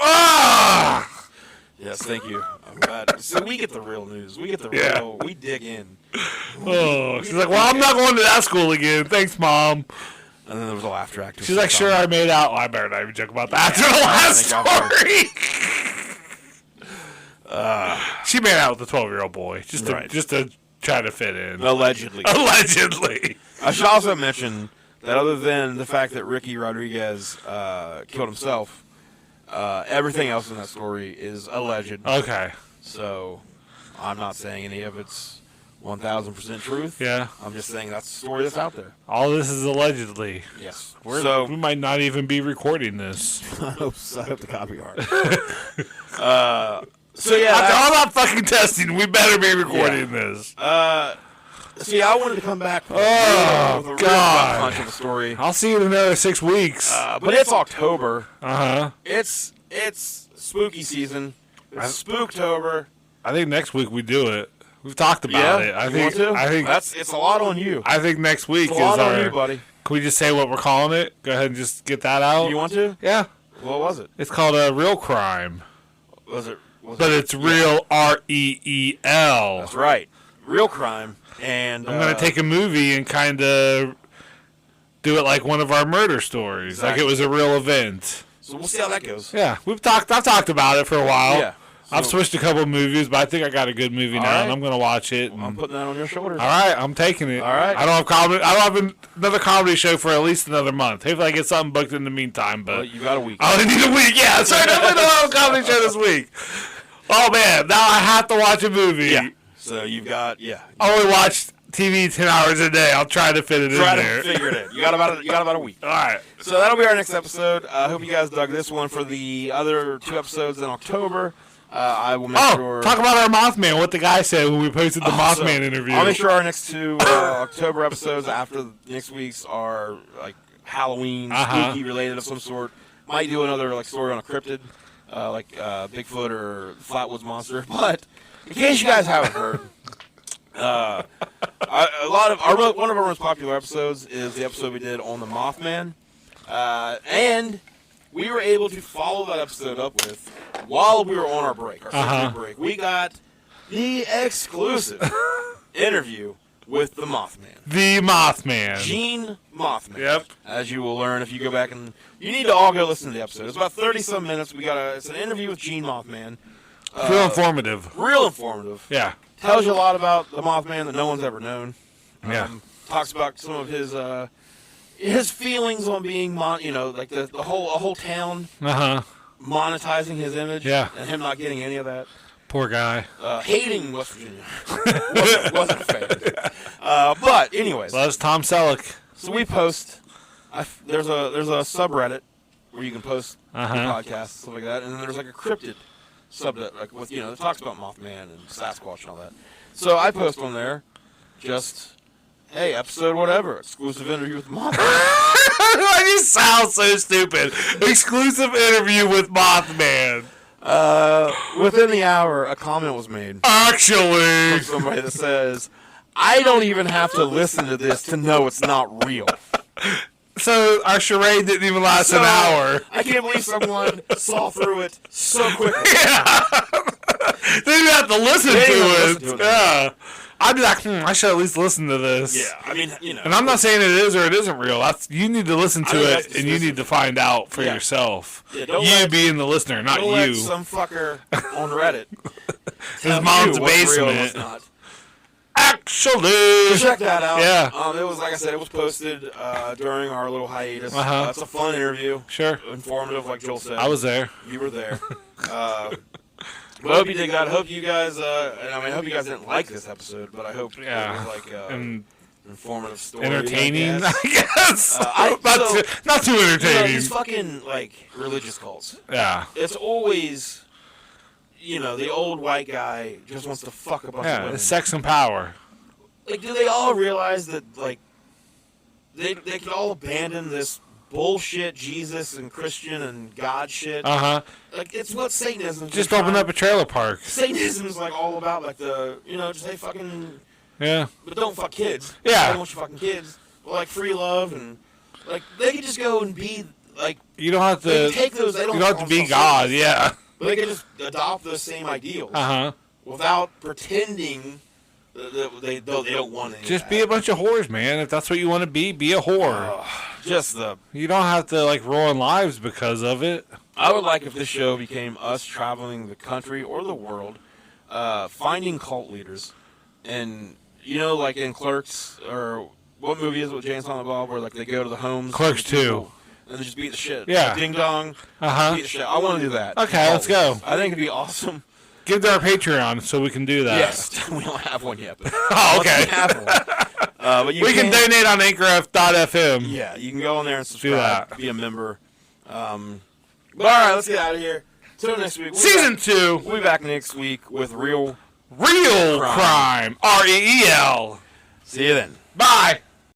Speaker 1: Yes, thank you. I'm glad. So we get the real news. We get the real. We dig in.
Speaker 2: She's like, "Well, I'm not going to that school again. Thanks, Mom."
Speaker 1: And then there was a laugh track.
Speaker 2: She's like, sure, I made out. Well, I better not even joke about that after the last story. She made out with the 12-year-old boy just to try to fit in.
Speaker 1: Allegedly.
Speaker 2: I
Speaker 1: should also mention that other than the fact that Ricky Rodriguez killed himself, everything else in that story is alleged.
Speaker 2: Okay.
Speaker 1: So I'm not saying any of it's 1,000% truth.
Speaker 2: Yeah.
Speaker 1: I'm just saying that's the story that's out there.
Speaker 2: All this is allegedly.
Speaker 1: Yes.
Speaker 2: We might not even be recording this.
Speaker 1: I hope the copy art. So yeah.
Speaker 2: After all that fucking testing, we better be recording this.
Speaker 1: See, I wanted to come back with
Speaker 2: a
Speaker 1: real punch of a story.
Speaker 2: I'll see you in another 6 weeks.
Speaker 1: But it's October.
Speaker 2: Uh-huh.
Speaker 1: It's spooky season. It's Spooktober.
Speaker 2: I think next week we do it. We've talked about it. I think
Speaker 1: it's a lot on you.
Speaker 2: I think next week
Speaker 1: it's a lot on you, buddy.
Speaker 2: Can we just say what we're calling it? Go ahead and just get that out.
Speaker 1: You want to?
Speaker 2: Yeah.
Speaker 1: What was it?
Speaker 2: It's called a real crime. But it's real REEL.
Speaker 1: That's right. Real crime. And
Speaker 2: I'm going to take a movie and kind of do it like one of our murder stories. Exactly. Like it was a real event.
Speaker 1: So we'll see how that goes.
Speaker 2: Yeah. I've talked about it for a while.
Speaker 1: Yeah. So
Speaker 2: I've switched a couple of movies, but I think I got a good movie now, and I'm going to watch it.
Speaker 1: Well, I'm putting that on your shoulders.
Speaker 2: All right. I'm taking it.
Speaker 1: All right.
Speaker 2: I don't have another comedy show for at least another month. Hopefully I get something booked in the meantime. But
Speaker 1: well, you got a week.
Speaker 2: I only need a week. Yeah. So I definitely don't have a comedy show this week. Oh, man. Now I have to watch a movie.
Speaker 1: Yeah. So you've got,
Speaker 2: I only watch TV 10 hours a day. I'll try to fit it in there.
Speaker 1: Try to figure it in. You got about a week.
Speaker 2: All right.
Speaker 1: So that'll be our next episode. I hope you guys dug this one. For the other 2 episodes in October, I will make sure.
Speaker 2: Talk about our Mothman, what the guy said when we posted the Mothman interview.
Speaker 1: I'll make sure our next 2 October episodes after next week's are like Halloween, spooky related of some sort. Might do another like story on a cryptid. Like Bigfoot or Flatwoods Monster. But in case you guys haven't heard, one of our most popular episodes is the episode we did on the Mothman, and we were able to follow that episode up with while we were on our break, our break. We got the exclusive interview with the Mothman.
Speaker 2: The Mothman.
Speaker 1: Gene Mothman.
Speaker 2: Yep.
Speaker 1: As you will learn if you go back and you need to all go listen to the episode. It's about 30-some minutes. It's an interview with Gene Mothman.
Speaker 2: Real informative.
Speaker 1: Real informative.
Speaker 2: Yeah.
Speaker 1: Tells you a lot about the Mothman that no one's ever known.
Speaker 2: Yeah.
Speaker 1: Talks about some of his feelings on being like the whole town monetizing his image.
Speaker 2: Yeah.
Speaker 1: And him not getting any of that.
Speaker 2: Poor guy.
Speaker 1: Hating West Virginia. wasn't a fan. But anyways.
Speaker 2: Loves Tom Selleck.
Speaker 1: So we post. There's a subreddit where you can post your podcasts, stuff like that, and then there's like a cryptid subreddit, like with that talks about Mothman and Sasquatch and all that. So I post on there, just hey, episode whatever, exclusive interview with Mothman.
Speaker 2: You sound so stupid. Exclusive interview with Mothman.
Speaker 1: Within the hour, a comment was made.
Speaker 2: Actually,
Speaker 1: from somebody that says, "I don't even have to listen to this to know it's not real."
Speaker 2: So our charade didn't even last an hour.
Speaker 1: I can't believe someone saw through it so quickly.
Speaker 2: Yeah. They didn't have to listen to it. Yeah. I'd be like, I should at least listen to this.
Speaker 1: Yeah, I mean,
Speaker 2: And I'm not saying it is or it isn't real. You need to listen to it, and you need to find out for yourself.
Speaker 1: Yeah,
Speaker 2: you being the listener, not
Speaker 1: don't
Speaker 2: you.
Speaker 1: Let some fucker on Reddit
Speaker 2: his mom's basement. Actually,
Speaker 1: so check that out.
Speaker 2: Yeah.
Speaker 1: It was, like I said, it was posted during our little hiatus. It's a fun interview.
Speaker 2: Sure.
Speaker 1: Informative, like Joel said.
Speaker 2: I was there.
Speaker 1: You were there. But I hope you dig that. I hope you guys, I hope you guys didn't like this episode, but I hope it was like informative story.
Speaker 2: Entertaining, I guess. Not too entertaining.
Speaker 1: These fucking, like, religious cults.
Speaker 2: Yeah.
Speaker 1: It's always, the old white guy just wants to fuck a bunch of women.
Speaker 2: Yeah, sex and power.
Speaker 1: Like, do they all realize that, like, they could all abandon this bullshit Jesus and Christian and God shit? Like, it's what Satanism is.
Speaker 2: Just open up a trailer park.
Speaker 1: Satanism is, like, all about, like, just, hey, fucking...
Speaker 2: Yeah.
Speaker 1: But don't fuck kids.
Speaker 2: Yeah.
Speaker 1: I don't want you fucking kids. But, like, free love and... Like, they could just go and be, like...
Speaker 2: You don't have to...
Speaker 1: They take those... They don't
Speaker 2: you don't have to be God, yeah.
Speaker 1: But they could just adopt those same ideals.
Speaker 2: Uh-huh.
Speaker 1: Without pretending They don't want it.
Speaker 2: Just be a bunch of whores, man. If that's what you want to be a whore. You don't have to like ruin lives because of it.
Speaker 1: I would like if this show became us traveling the country or the world, finding cult leaders, and like in Clerks, or what movie is it with Jay and Silent Bob, where like they go to the homes.
Speaker 2: Clerks 2.
Speaker 1: And they just beat the shit.
Speaker 2: Yeah.
Speaker 1: Ding dong. Beat the shit. I want to do that.
Speaker 2: Okay, let's go.
Speaker 1: I think it'd be awesome.
Speaker 2: Give to our Patreon so we can do that.
Speaker 1: Yes, we don't have one yet. But
Speaker 2: oh, okay.
Speaker 1: We have one. But
Speaker 2: we can donate on Anchor.fm.
Speaker 1: Yeah, you can go on there and subscribe, be a member. But all right, let's get out of here. Till next week.
Speaker 2: Season 2.
Speaker 1: We'll be back next week with real
Speaker 2: crime. REEL.
Speaker 1: See you then.
Speaker 2: Bye.